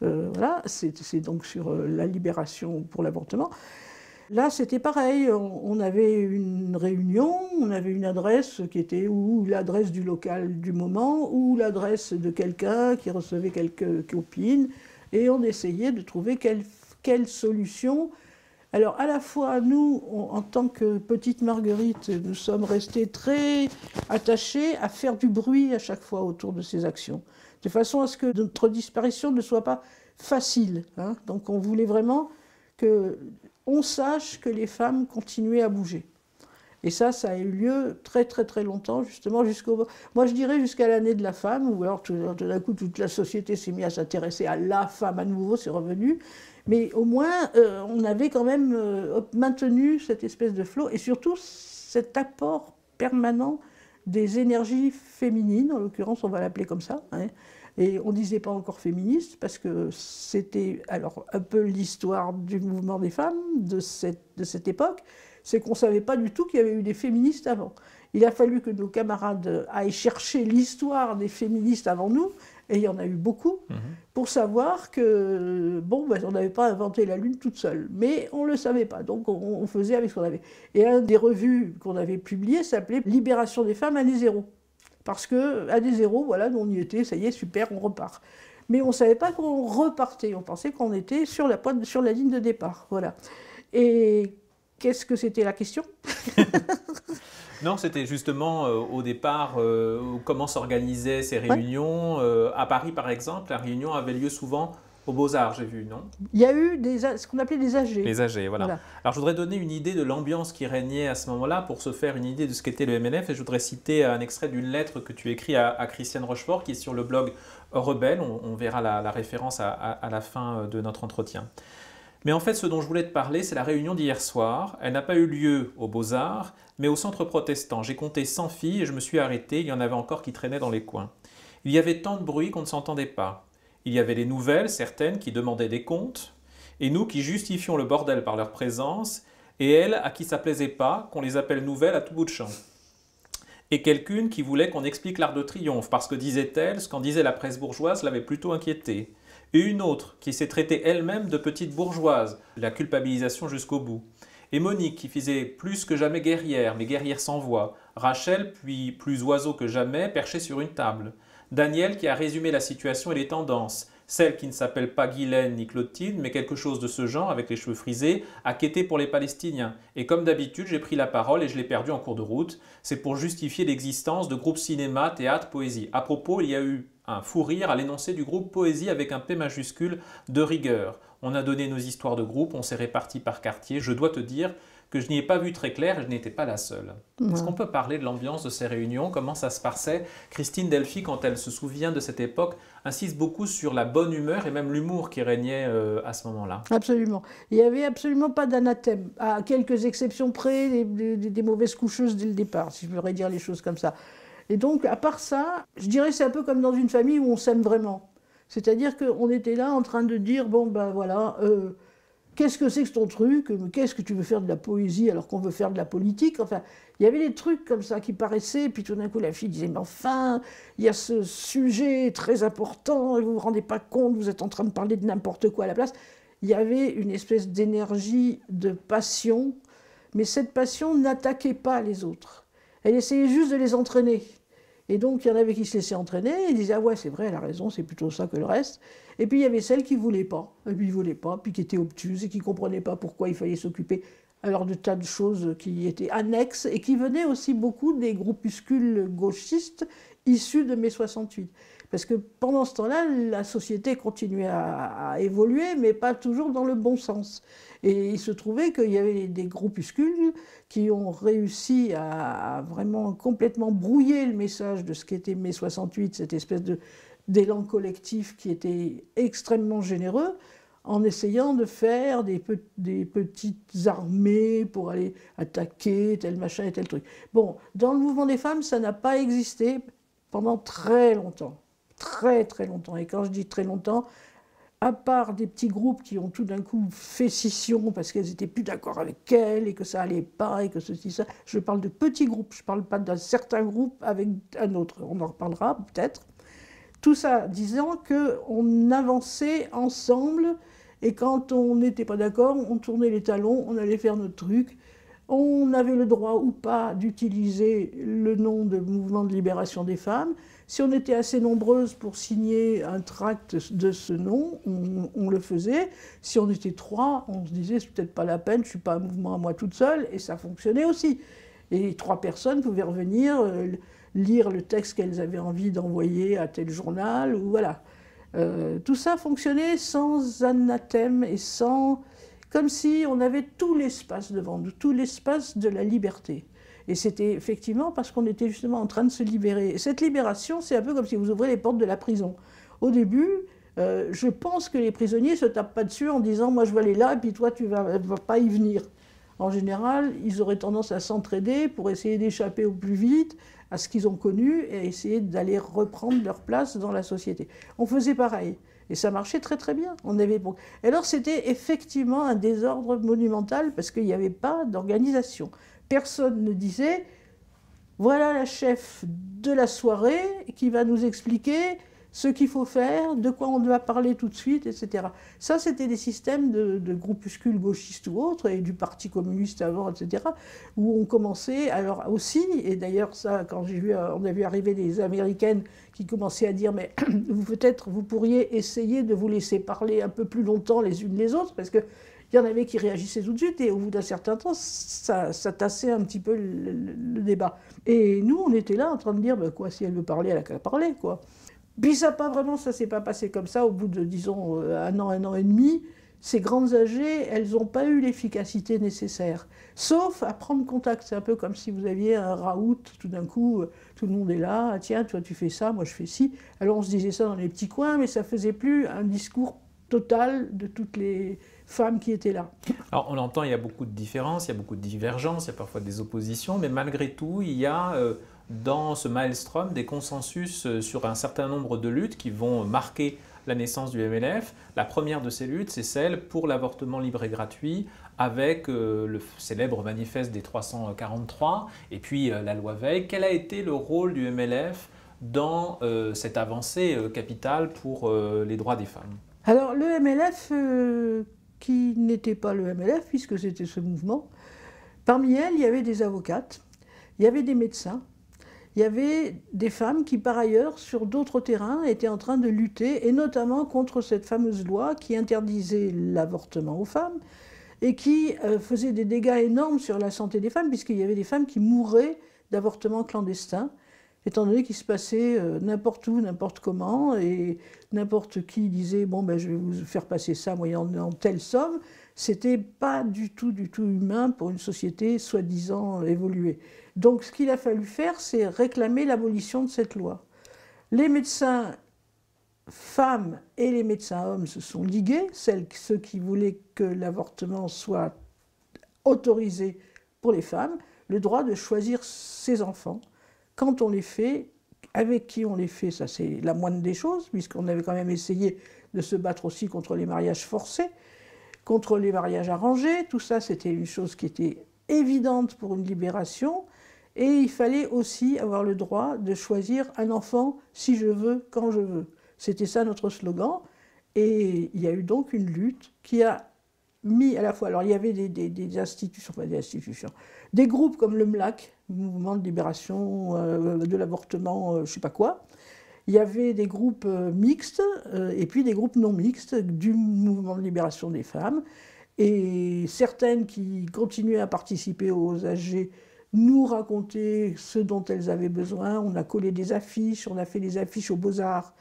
voilà, c'est donc sur la libération pour l'avortement. Là, c'était pareil, on avait une réunion, on avait une adresse qui était ou l'adresse du local du moment, ou l'adresse de quelqu'un qui recevait quelques copines, et on essayait de trouver quelle solution. Alors, à la fois, nous, en tant que petite Marguerite, nous sommes restés très attachés à faire du bruit à chaque fois autour de ces actions, de façon à ce que notre disparition ne soit pas facile. Hein. Donc, on voulait vraiment qu'on sache que les femmes continuaient à bouger. Et ça a eu lieu très très très longtemps, justement, moi je dirais jusqu'à l'année de la femme, où alors tout d'un coup toute la société s'est mise à s'intéresser à la femme à nouveau, c'est revenu. Mais au moins, on avait quand même maintenu cette espèce de flot, et surtout cet apport permanent des énergies féminines, en l'occurrence on va l'appeler comme ça, hein. Et on ne disait pas encore féministe, parce que c'était alors un peu l'histoire du mouvement des femmes de cette époque, c'est qu'on ne savait pas du tout qu'il y avait eu des féministes avant. Il a fallu que nos camarades aillent chercher l'histoire des féministes avant nous, et il y en a eu beaucoup, pour savoir que, bon, ben, on n'avait pas inventé la Lune toute seule, mais on ne le savait pas, donc on faisait avec ce qu'on avait. Et un des revues qu'on avait publiées s'appelait « Libération des femmes, année zéro ». Parce que année zéro, voilà, on y était, ça y est, super, on repart. Mais on ne savait pas qu'on repartait, on pensait qu'on était sur la ligne de départ, voilà. Et qu'est-ce que c'était la question? Non, c'était justement au départ comment s'organisaient ces réunions. Ouais. À Paris, par exemple, la réunion avait lieu souvent aux Beaux-Arts, j'ai vu, non? Il y a eu ce qu'on appelait les AG. Les AG, voilà. Alors, je voudrais donner une idée de l'ambiance qui régnait à ce moment-là pour se faire une idée de ce qu'était le MLF. Et je voudrais citer un extrait d'une lettre que tu écris à Christiane Rochefort, qui est sur le blog Rebelle. On verra la référence à la fin de notre entretien. Mais en fait, ce dont je voulais te parler, c'est la réunion d'hier soir. Elle n'a pas eu lieu aux Beaux-Arts, mais au Centre Protestant. J'ai compté 100 filles et je me suis arrêté. Il y en avait encore qui traînaient dans les coins. Il y avait tant de bruit qu'on ne s'entendait pas. Il y avait les nouvelles, certaines, qui demandaient des comptes, et nous qui justifions le bordel par leur présence, et elles, à qui ça plaisait pas, qu'on les appelle nouvelles à tout bout de champ. Et quelqu'une qui voulait qu'on explique l'Arc de Triomphe, parce que, disait-elle, ce qu'en disait la presse bourgeoise l'avait plutôt inquiétée. Et une autre qui s'est traitée elle-même de petite bourgeoise, la culpabilisation jusqu'au bout. Et Monique, qui faisait plus que jamais guerrière, mais guerrière sans voix. Rachel, puis plus oiseau que jamais, perché sur une table. Daniel, qui a résumé la situation et les tendances. Celle qui ne s'appelle pas Guylaine ni Clotilde, mais quelque chose de ce genre, avec les cheveux frisés, a quêté pour les Palestiniens. Et comme d'habitude, j'ai pris la parole et je l'ai perdue en cours de route. C'est pour justifier l'existence de groupes cinéma, théâtre, poésie. À propos, il y a eu un fou rire à l'énoncé du groupe Poésie avec un P majuscule de rigueur. On a donné nos histoires de groupe, on s'est répartis par quartier. Je dois te dire que je n'y ai pas vu très clair et je n'étais pas la seule. Est-ce qu'on peut parler de l'ambiance de ces réunions? Comment ça se passait? Christine Delphi, quand elle se souvient de cette époque, insiste beaucoup sur la bonne humeur et même l'humour qui régnait à ce moment-là. Absolument. Il n'y avait absolument pas d'anathème, à quelques exceptions près, des mauvaises coucheuses dès le départ, si je pourrais dire les choses comme ça. Et donc, à part ça, je dirais c'est un peu comme dans une famille où on s'aime vraiment. C'est-à-dire qu'on était là en train de dire, bon ben voilà, qu'est-ce que c'est que ton truc? Qu'est-ce que tu veux faire de la poésie alors qu'on veut faire de la politique? Enfin, il y avait des trucs comme ça qui paraissaient, puis tout d'un coup la fille disait, mais enfin, il y a ce sujet très important, et vous ne vous rendez pas compte, vous êtes en train de parler de n'importe quoi à la place. Il y avait une espèce d'énergie, de passion, mais cette passion n'attaquait pas les autres. Elle essayait juste de les entraîner. Et donc, il y en avait qui se laissaient entraîner, et disaient « Ah ouais, c'est vrai, elle a raison, c'est plutôt ça que le reste. » Et puis, il y avait celles qui ne voulaient pas, et puis ils ne voulaient pas, puis qui étaient obtuses, et qui ne comprenaient pas pourquoi il fallait s'occuper alors de tas de choses qui étaient annexes, et qui venaient aussi beaucoup des groupuscules gauchistes issus de mai 68. Parce que pendant ce temps-là, la société continuait à évoluer, mais pas toujours dans le bon sens. Et il se trouvait qu'il y avait des groupuscules qui ont réussi à vraiment complètement brouiller le message de ce qu'était mai 68, cette espèce d'élan collectif qui était extrêmement généreux, en essayant de faire des petites armées pour aller attaquer tel machin et tel truc. Bon, dans le mouvement des femmes, ça n'a pas existé pendant très longtemps. Très très longtemps. Et quand je dis très longtemps, à part des petits groupes qui ont tout d'un coup fait scission parce qu'elles n'étaient plus d'accord avec elle et que ça allait pas et que ceci, ça, je parle de petits groupes, je ne parle pas d'un certain groupe avec un autre, on en reparlera peut-être. Tout ça disant qu'on avançait ensemble et quand on n'était pas d'accord, on tournait les talons, on allait faire notre truc. On avait le droit ou pas d'utiliser le nom de mouvement de libération des femmes. Si on était assez nombreuses pour signer un tract de ce nom, on le faisait. Si on était 3, on se disait c'est peut-être pas la peine, je ne suis pas un mouvement à moi toute seule, et ça fonctionnait aussi. Et 3 personnes pouvaient revenir lire le texte qu'elles avaient envie d'envoyer à tel journal, ou voilà. Tout ça fonctionnait sans anathème et sans... comme si on avait tout l'espace devant nous, tout l'espace de la liberté. Et c'était effectivement parce qu'on était justement en train de se libérer. Et cette libération, c'est un peu comme si vous ouvrez les portes de la prison. Au début, je pense que les prisonniers ne se tapent pas dessus en disant « moi je vais aller là et puis toi tu ne vas pas y venir ». En général, ils auraient tendance à s'entraider pour essayer d'échapper au plus vite à ce qu'ils ont connu et essayer d'aller reprendre leur place dans la société. On faisait pareil. Et ça marchait très très bien. Et alors c'était effectivement un désordre monumental parce qu'il n'y avait pas d'organisation. Personne ne disait « voilà la chef de la soirée qui va nous expliquer ce qu'il faut faire, de quoi on doit parler tout de suite, etc. » Ça, c'était des systèmes de groupuscules gauchistes ou autres, et du Parti communiste avant, etc., où on commençait, alors aussi, et d'ailleurs ça, quand on a vu arriver des Américaines qui commençaient à dire « mais peut-être vous pourriez essayer de vous laisser parler un peu plus longtemps les unes les autres, parce que il y en avait qui réagissaient tout de suite, et au bout d'un certain temps, ça tassait un petit peu le débat. Et nous, on était là en train de dire ben, « quoi, si elle veut parler, elle a qu'à parler, quoi ». Puis ça s'est pas passé comme ça, au bout de, disons, un an et demi, ces grandes âgées, elles n'ont pas eu l'efficacité nécessaire. Sauf à prendre contact, c'est un peu comme si vous aviez un raout, tout d'un coup, tout le monde est là, ah, tiens, toi tu fais ça, moi je fais ci. Alors on se disait ça dans les petits coins, mais ça faisait plus un discours total de toutes les femmes qui étaient là. Alors on l'entend, il y a beaucoup de différences, il y a beaucoup de divergences, il y a parfois des oppositions, mais malgré tout, il y a dans ce maelstrom des consensus sur un certain nombre de luttes qui vont marquer la naissance du MLF. La première de ces luttes, c'est celle pour l'avortement libre et gratuit, avec le célèbre manifeste des 343, et puis la loi Veil. Quel a été le rôle du MLF dans cette avancée capitale pour les droits des femmes? Alors le MLF qui n'étaient pas le MLF, puisque c'était ce mouvement. Parmi elles, il y avait des avocates, il y avait des médecins, il y avait des femmes qui, par ailleurs, sur d'autres terrains, étaient en train de lutter, et notamment contre cette fameuse loi qui interdisait l'avortement aux femmes, et qui faisait des dégâts énormes sur la santé des femmes, puisqu'il y avait des femmes qui mouraient d'avortements clandestins, étant donné qu'il se passait n'importe où, n'importe comment, et n'importe qui disait « bon, ben, je vais vous faire passer ça moyennant telle somme », c'était pas du tout humain pour une société soi-disant évoluée. Donc ce qu'il a fallu faire, c'est réclamer l'abolition de cette loi. Les médecins femmes et les médecins hommes se sont ligués, ceux qui voulaient que l'avortement soit autorisé pour les femmes, le droit de choisir ses enfants, quand on les fait, avec qui on les fait, ça c'est la moindre des choses, puisqu'on avait quand même essayé de se battre aussi contre les mariages forcés, contre les mariages arrangés, tout ça c'était une chose qui était évidente pour une libération, et il fallait aussi avoir le droit de choisir un enfant si je veux, quand je veux. C'était ça notre slogan, et il y a eu donc une lutte qui a mis à la fois, alors il y avait des institutions, enfin des institutions, des groupes comme le MLAC, Mouvement de libération de l'avortement, je ne sais pas quoi, il y avait des groupes mixtes et puis des groupes non mixtes du mouvement de libération des femmes, et certaines qui continuaient à participer aux AG nous racontaient ce dont elles avaient besoin. On a collé des affiches, on a fait des affiches aux Beaux-Arts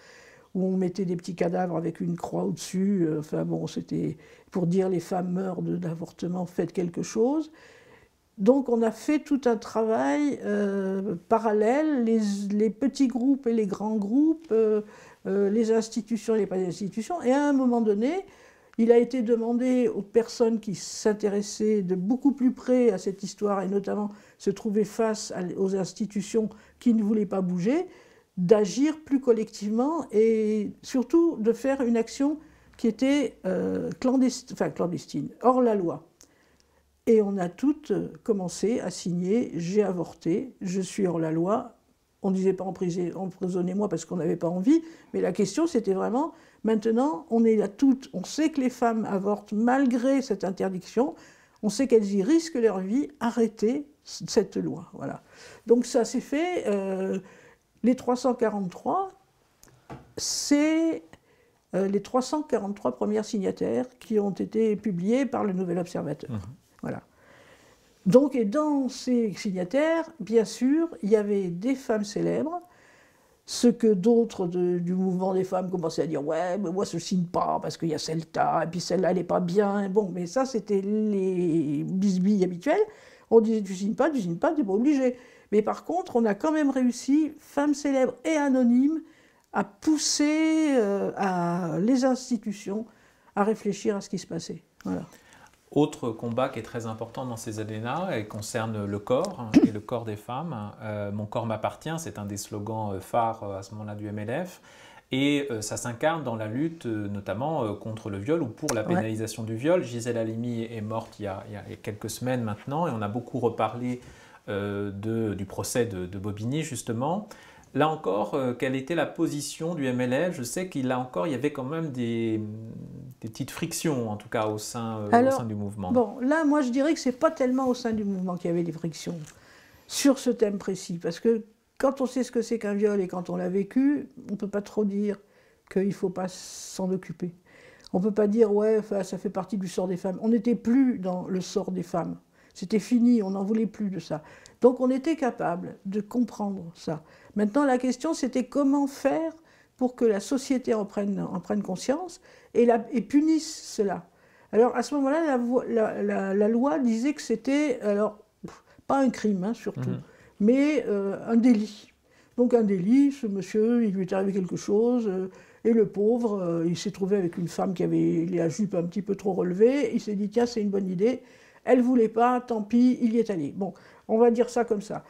où on mettait des petits cadavres avec une croix au-dessus. Enfin bon, c'était pour dire les femmes meurent d'avortement, faites quelque chose. Donc on a fait tout un travail parallèle, les petits groupes et les grands groupes, les institutions et les pas institutions. Et à un moment donné, il a été demandé aux personnes qui s'intéressaient de beaucoup plus près à cette histoire, et notamment se trouvaient face aux institutions qui ne voulaient pas bouger, d'agir plus collectivement et surtout de faire une action qui était clandestine, hors la loi. Et on a toutes commencé à signer « j'ai avorté, je suis hors la loi ». On ne disait pas emprisonnez-moi parce qu'on n'avait pas envie, mais la question c'était vraiment, maintenant on est là toutes, on sait que les femmes avortent malgré cette interdiction, on sait qu'elles y risquent leur vie, arrêtez cette loi. Voilà. Donc ça s'est fait, les 343, c'est les 343 premières signataires qui ont été publiées par le Nouvel Observateur. Mmh. Voilà. Donc, et dans ces signataires, bien sûr, il y avait des femmes célèbres, ce que d'autres du mouvement des femmes commençaient à dire « ouais, mais moi je ne signe pas parce qu'il y a celle-là, et puis celle-là elle n'est pas bien ». Bon, mais ça c'était les bisbilles habituels. On disait « tu signes pas, tu n'es pas obligé ». Mais par contre, on a quand même réussi, femmes célèbres et anonymes, à pousser les institutions à réfléchir à ce qui se passait. Voilà. Autre combat qui est très important dans ces années-là et concerne le corps et le corps des femmes. Mon corps m'appartient, c'est un des slogans phares à ce moment-là du MLF. Et ça s'incarne dans la lutte notamment contre le viol ou pour la pénalisation du viol. Gisèle Halimi est morte il y a quelques semaines maintenant et on a beaucoup reparlé du procès de Bobigny justement. Là encore, quelle était la position du MLF? Je sais qu'il y avait quand même des petites frictions, en tout cas, au sein du mouvement. Bon, là, moi, je dirais que ce n'est pas tellement au sein du mouvement qu'il y avait des frictions sur ce thème précis. Parce que quand on sait ce que c'est qu'un viol et quand on l'a vécu, on ne peut pas trop dire qu'il ne faut pas s'en occuper. On ne peut pas dire, ouais, ça fait partie du sort des femmes. On n'était plus dans le sort des femmes. C'était fini, on n'en voulait plus de ça. Donc on était capable de comprendre ça. Maintenant, la question, c'était comment faire pour que la société en prenne conscience et punisse cela. Alors, à ce moment-là, la loi disait que c'était, alors, pas un crime, hein, surtout, mais un délit. Donc un délit, ce monsieur, il lui est arrivé quelque chose, et le pauvre, il s'est trouvé avec une femme qui avait la jupe un petit peu trop relevée, il s'est dit, tiens, c'est une bonne idée, elle ne voulait pas, tant pis, il y est allé. Bon, on va dire ça comme ça.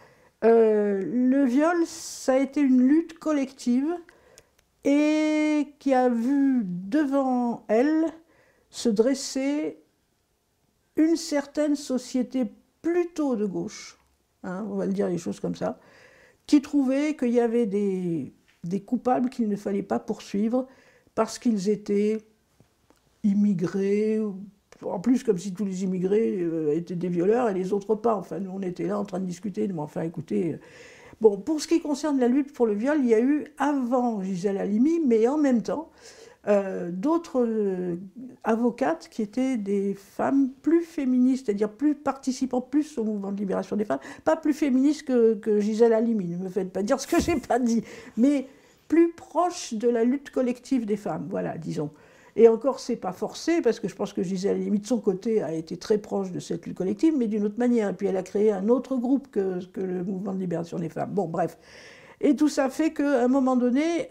Le viol, ça a été une lutte collective et qui a vu devant elle se dresser une certaine société plutôt de gauche, hein, on va le dire les choses comme ça, qui trouvait qu'il y avait des coupables qu'il ne fallait pas poursuivre parce qu'ils étaient immigrés, en plus comme si tous les immigrés étaient des violeurs et les autres pas. Enfin, nous on était là en train de discuter, mais enfin écoutez... Bon, pour ce qui concerne la lutte pour le viol, il y a eu avant Gisèle Halimi, mais en même temps, d'autres avocates qui étaient des femmes plus féministes, c'est-à-dire plus participant plus au mouvement de libération des femmes, pas plus féministes que Gisèle Halimi, ne me faites pas dire ce que j'ai pas dit, mais plus proches de la lutte collective des femmes, voilà, disons. Et encore, c'est pas forcé, parce que je pense que Gisèle Halimi, de son côté, a été très proche de cette lutte collective, mais d'une autre manière. Et puis elle a créé un autre groupe que le mouvement de libération des femmes. Bon, bref. Et tout ça fait qu'à un moment donné,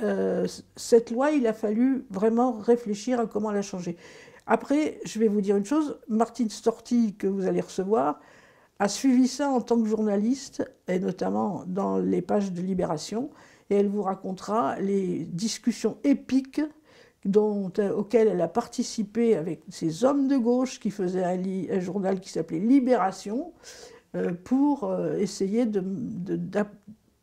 cette loi, il a fallu vraiment réfléchir à comment la changer. Après, je vais vous dire une chose, Martine Storti, que vous allez recevoir, a suivi ça en tant que journaliste, et notamment dans les pages de Libération, et elle vous racontera les discussions épiques auquel elle a participé avec ces hommes de gauche qui faisaient un journal qui s'appelait Libération, pour essayer de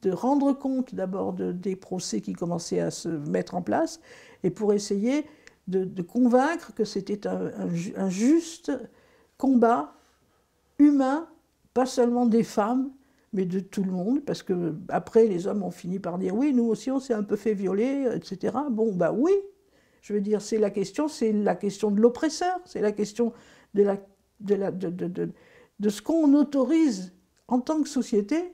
rendre compte d'abord des procès qui commençaient à se mettre en place, et pour essayer de convaincre que c'était un juste combat humain, pas seulement des femmes, mais de tout le monde, parce que après les hommes ont fini par dire oui, nous aussi on s'est un peu fait violer, etc. Bon, bah oui. Je veux dire, c'est la question de l'oppresseur, c'est la question de ce qu'on autorise en tant que société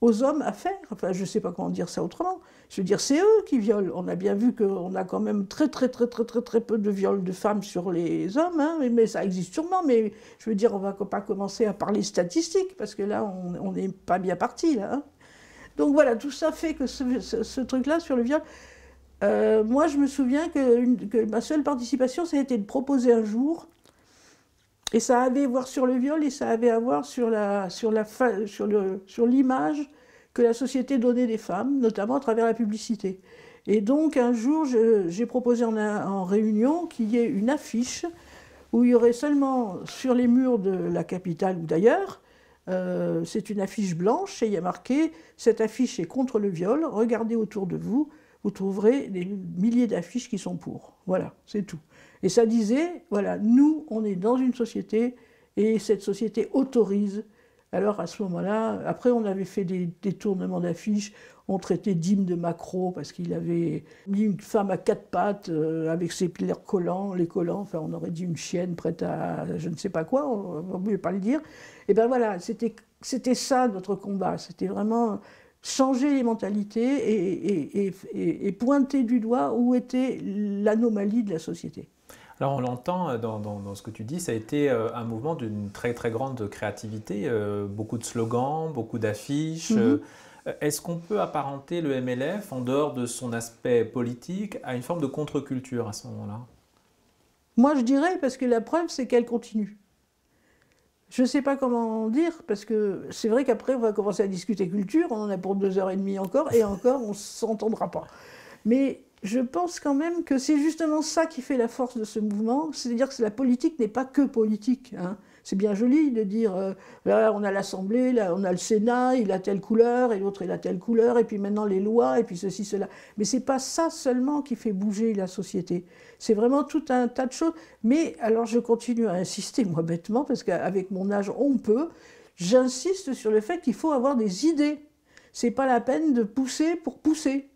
aux hommes à faire. Enfin, je ne sais pas comment dire ça autrement. Je veux dire, c'est eux qui violent. On a bien vu qu'on a quand même très peu de viols de femmes sur les hommes, hein, mais ça existe sûrement. Mais je veux dire, on ne va pas commencer à parler statistiques, parce que là, on n'est pas bien parti, là. Hein. Donc voilà, tout ça fait que ce truc-là sur le viol... moi, je me souviens que ma seule participation, ça a été de proposer un jour, et ça avait à voir sur le viol, et ça avait à voir sur l'image que la société donnait des femmes, notamment à travers la publicité. Et donc, un jour, j'ai proposé en réunion qu'il y ait une affiche où il y aurait seulement sur les murs de la capitale ou d'ailleurs, c'est une affiche blanche, et il y a marqué « Cette affiche est contre le viol, regardez autour de vous ». Vous trouverez des milliers d'affiches qui sont pour. Voilà, c'est tout. Et ça disait, voilà, nous, on est dans une société, et cette société autorise. Alors à ce moment-là, après on avait fait des tournements d'affiches, on traitait d'hymne de Macron, parce qu'il avait mis une femme à quatre pattes, avec ses collants, enfin on aurait dit une chienne prête à je ne sais pas quoi, on ne pouvait pas le dire. Et bien voilà, c'était ça notre combat, c'était vraiment... changer les mentalités et pointer du doigt où était l'anomalie de la société. Alors on l'entend dans ce que tu dis, ça a été un mouvement d'une très grande créativité, beaucoup de slogans, beaucoup d'affiches. Est-ce qu'on peut apparenter le MLF, en dehors de son aspect politique, à une forme de contre-culture à ce moment-là? Moi je dirais, parce que la preuve c'est qu'elle continue. Je ne sais pas comment dire, parce que c'est vrai qu'après, on va commencer à discuter culture, on en a pour 2h30 encore, et encore, on ne s'entendra pas. Mais je pense quand même que c'est justement ça qui fait la force de ce mouvement, c'est-à-dire que la politique n'est pas que politique. Hein. C'est bien joli de dire, là on a l'Assemblée, là on a le Sénat, il a telle couleur, et l'autre il a telle couleur, et puis maintenant les lois, et puis ceci, cela. Mais ce n'est pas ça seulement qui fait bouger la société. C'est vraiment tout un tas de choses. Mais alors je continue à insister, moi bêtement, parce qu'avec mon âge on peut, j'insiste sur le fait qu'il faut avoir des idées. Ce n'est pas la peine de pousser pour pousser.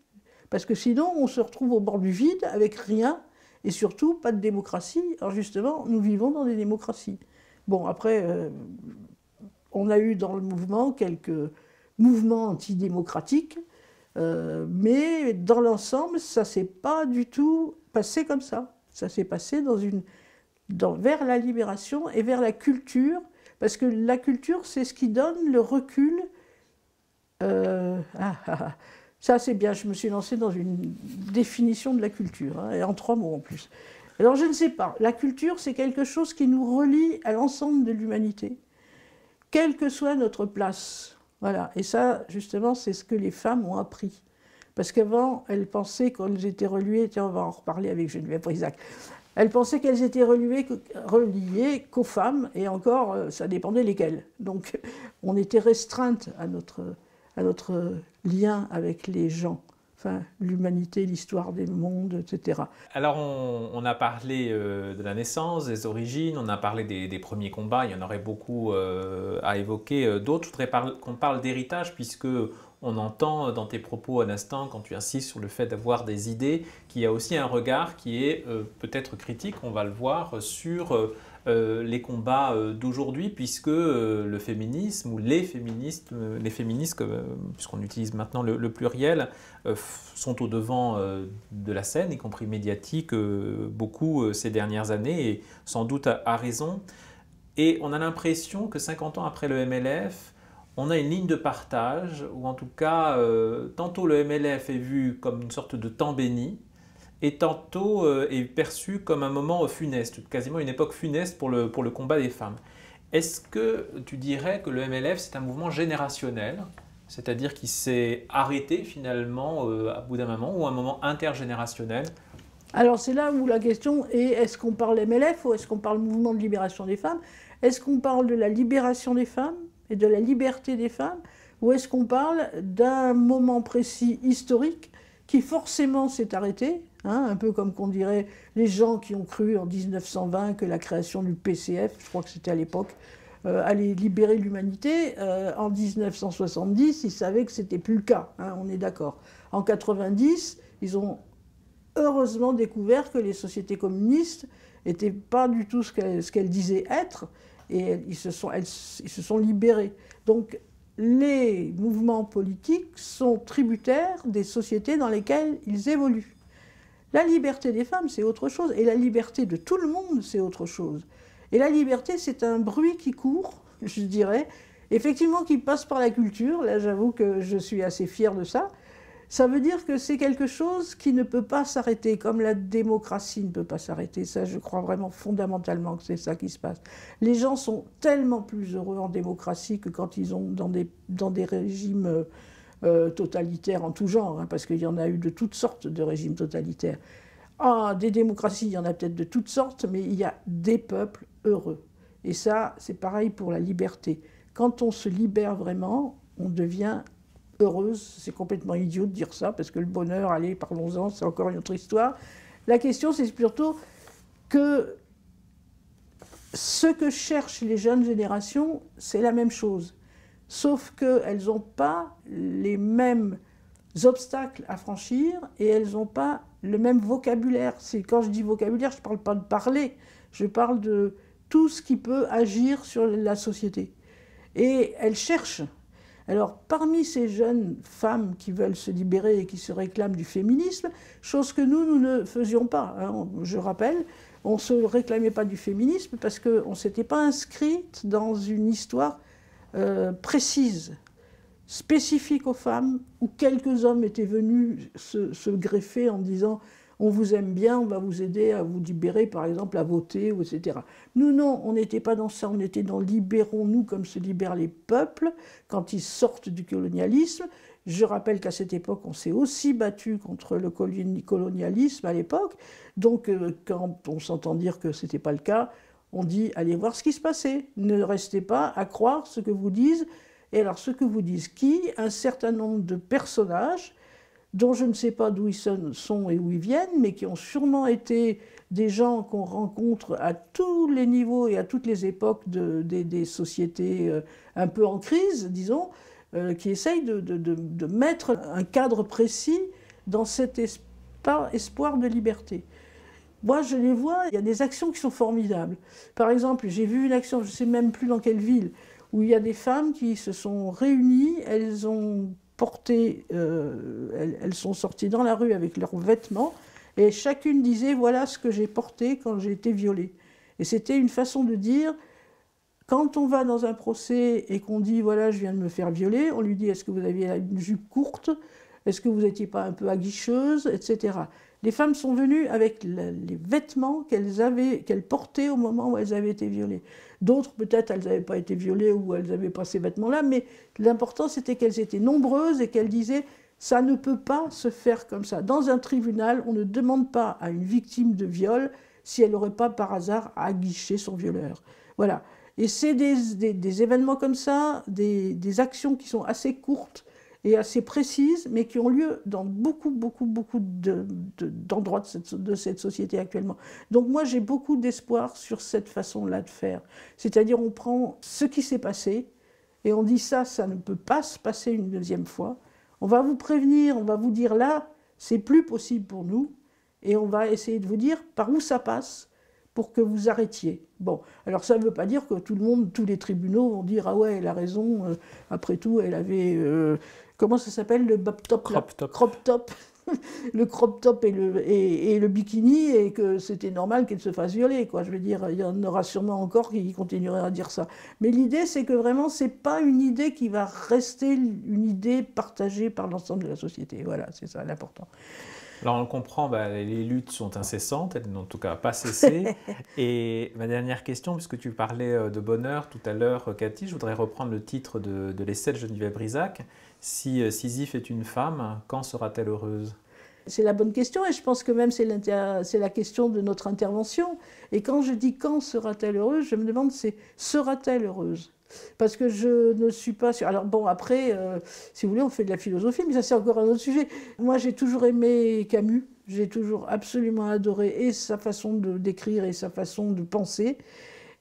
Parce que sinon on se retrouve au bord du vide avec rien, et surtout pas de démocratie. Alors justement, nous vivons dans des démocraties. Bon, après, on a eu dans le mouvement quelques mouvements antidémocratiques, mais dans l'ensemble, ça ne s'est pas du tout passé comme ça. Ça s'est passé vers la libération et vers la culture, parce que la culture, c'est ce qui donne le recul. Ça, c'est bien, je me suis lancée dans une définition de la culture, hein, et en 3 mots en plus. Alors je ne sais pas, la culture c'est quelque chose qui nous relie à l'ensemble de l'humanité, quelle que soit notre place. Voilà. Et ça, justement, c'est ce que les femmes ont appris. Parce qu'avant, elles pensaient qu'elles étaient reliées, tiens, on va en reparler avec Geneviève Brisac, elles pensaient qu'elles étaient reliées qu'aux femmes, et encore, ça dépendait lesquelles. Donc on était restreinte à notre lien avec les gens. enfin, l'humanité, l'histoire des mondes, etc. Alors, on a parlé de la naissance, des origines, on a parlé des premiers combats, il y en aurait beaucoup à évoquer d'autres. Je voudrais qu'on parle d'héritage, puisque on entend dans tes propos à l'instant, quand tu insistes sur le fait d'avoir des idées, qu'il y a aussi un regard qui est peut-être critique, on va le voir, sur les combats d'aujourd'hui, puisque le féminisme ou les féministes, puisqu'on utilise maintenant le pluriel, sont au devant de la scène, y compris médiatique, beaucoup ces dernières années, et sans doute à raison. Et on a l'impression que 50 ans après le MLF, on a une ligne de partage, ou en tout cas, tantôt le MLF est vu comme une sorte de temps béni, et tantôt est perçu comme un moment funeste, quasiment une époque funeste pour le combat des femmes. Est-ce que tu dirais que le MLF, c'est un mouvement générationnel, c'est-à-dire qui s'est arrêté finalement à bout d'un moment, ou un moment intergénérationnel? Alors c'est là où la question est, est-ce qu'on parle MLF ou est-ce qu'on parle mouvement de libération des femmes? Est-ce qu'on parle de la libération des femmes et de la liberté des femmes? Ou est-ce qu'on parle d'un moment précis historique qui forcément s'est arrêté, hein, un peu comme qu'on dirait les gens qui ont cru en 1920 que la création du PCF, je crois que c'était à l'époque, allait libérer l'humanité. En 1970, ils savaient que c'était plus le cas, hein, on est d'accord. En 90, ils ont heureusement découvert que les sociétés communistes n'étaient pas du tout ce qu'elles disaient être, et ils se sont libérés. Donc les mouvements politiques sont tributaires des sociétés dans lesquelles ils évoluent. La liberté des femmes, c'est autre chose, et la liberté de tout le monde, c'est autre chose. Et la liberté, c'est un bruit qui court, je dirais, effectivement qui passe par la culture. Là, j'avoue que je suis assez fière de ça. Ça veut dire que c'est quelque chose qui ne peut pas s'arrêter, comme la démocratie ne peut pas s'arrêter. Ça, je crois vraiment fondamentalement que c'est ça qui se passe. Les gens sont tellement plus heureux en démocratie que quand ils sont dans des régimes totalitaires en tout genre, hein, parce qu'il y en a eu de toutes sortes de régimes totalitaires. Ah, des démocraties, il y en a peut-être de toutes sortes, mais il y a des peuples heureux. Et ça, c'est pareil pour la liberté. Quand on se libère vraiment, on devient heureuse. C'est complètement idiot de dire ça, parce que le bonheur, allez, parlons-en, c'est encore une autre histoire. La question, c'est plutôt que ce que cherchent les jeunes générations, c'est la même chose. Sauf qu'elles n'ont pas les mêmes obstacles à franchir et elles n'ont pas le même vocabulaire. Quand je dis vocabulaire, je ne parle pas de parler, je parle de tout ce qui peut agir sur la société. Et elles cherchent. Alors, parmi ces jeunes femmes qui veulent se libérer et qui se réclament du féminisme, chose que nous ne faisions pas, hein, je rappelle, on ne se réclamait pas du féminisme parce qu'on ne s'était pas inscrite dans une histoire précise, spécifique aux femmes, où quelques hommes étaient venus se greffer en disant « on vous aime bien, on va vous aider à vous libérer, par exemple, à voter, ou etc. » Nous, non, on n'était pas dans ça, on était dans « libérons-nous comme se libèrent les peuples quand ils sortent du colonialisme ». Je rappelle qu'à cette époque, on s'est aussi battu contre le colonialisme à l'époque. Donc, quand on s'entend dire que ce n'était pas le cas, on dit « allez voir ce qui se passait, ne restez pas à croire ce que vous disent ». Et alors, ce que vous disent qui? Un certain nombre de personnages dont je ne sais pas d'où ils sont et où ils viennent, mais qui ont sûrement été des gens qu'on rencontre à tous les niveaux et à toutes les époques des sociétés un peu en crise, disons, qui essayent de mettre un cadre précis dans cet espoir de liberté. Moi, je les vois, il y a des actions qui sont formidables. Par exemple, j'ai vu une action, je ne sais même plus dans quelle ville, où il y a des femmes qui se sont réunies, elles ont porté, elles sont sorties dans la rue avec leurs vêtements, et chacune disait « voilà ce que j'ai porté quand j'ai été violée ». Et c'était une façon de dire, quand on va dans un procès et qu'on dit « voilà, je viens de me faire violer », on lui dit « est-ce que vous aviez une jupe courte ? Est-ce que vous n'étiez pas un peu aguicheuse ?» etc. Les femmes sont venues avec les vêtements qu'elles portaient au moment où elles avaient été violées. D'autres, peut-être, elles n'avaient pas été violées ou elles n'avaient pas ces vêtements-là, mais l'important, c'était qu'elles étaient nombreuses et qu'elles disaient « ça ne peut pas se faire comme ça ». Dans un tribunal, on ne demande pas à une victime de viol si elle n'aurait pas par hasard aguiché son violeur. Voilà. Et c'est des événements comme ça, des actions qui sont assez courtes et assez précises, mais qui ont lieu dans beaucoup d'endroits de cette société actuellement. Donc moi, j'ai beaucoup d'espoir sur cette façon-là de faire. C'est-à-dire, on prend ce qui s'est passé, et on dit ça ne peut pas se passer une deuxième fois. On va vous prévenir, on va vous dire là, c'est plus possible pour nous, et on va essayer de vous dire par où ça passe pour que vous arrêtiez. Bon, alors ça ne veut pas dire que tout le monde, tous les tribunaux vont dire « Ah ouais, elle a raison, après tout, elle avait... comment ça s'appelle, le crop top le crop top et le bikini, et que c'était normal qu'elle se fasse violer, quoi. Je veux dire, il y en aura sûrement encore qui continueraient à dire ça. Mais l'idée, c'est que vraiment, c'est pas une idée qui va rester une idée partagée par l'ensemble de la société. Voilà, c'est ça l'important. Alors on le comprend, les luttes sont incessantes, elles n'ont en tout cas pas cessé. Et ma dernière question, puisque tu parlais de bonheur tout à l'heure, Cathy, je voudrais reprendre le titre de l'essai de Geneviève Brisac. Si Sisyphe est une femme, quand sera-t-elle heureuse? C'est la bonne question, et je pense que même c'est la question de notre intervention. Et quand je dis quand sera-t-elle heureuse, je me demande c'est sera-t-elle heureuse? Parce que je ne suis pas sûre. Alors bon, après, si vous voulez, on fait de la philosophie, mais ça c'est encore un autre sujet. Moi, j'ai toujours aimé Camus, j'ai toujours absolument adoré et sa façon d'écrire et sa façon de penser.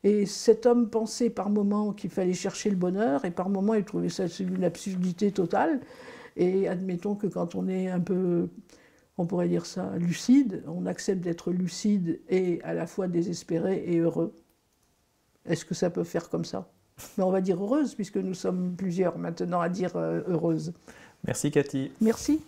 Et cet homme pensait par moments qu'il fallait chercher le bonheur, et par moments il trouvait ça une absurdité totale. Et admettons que quand on est un peu, on pourrait dire ça, lucide, on accepte d'être lucide et à la fois désespéré et heureux. Est-ce que ça peut faire comme ça? Mais on va dire heureuse, puisque nous sommes plusieurs maintenant à dire heureuse. Merci Cathy. Merci.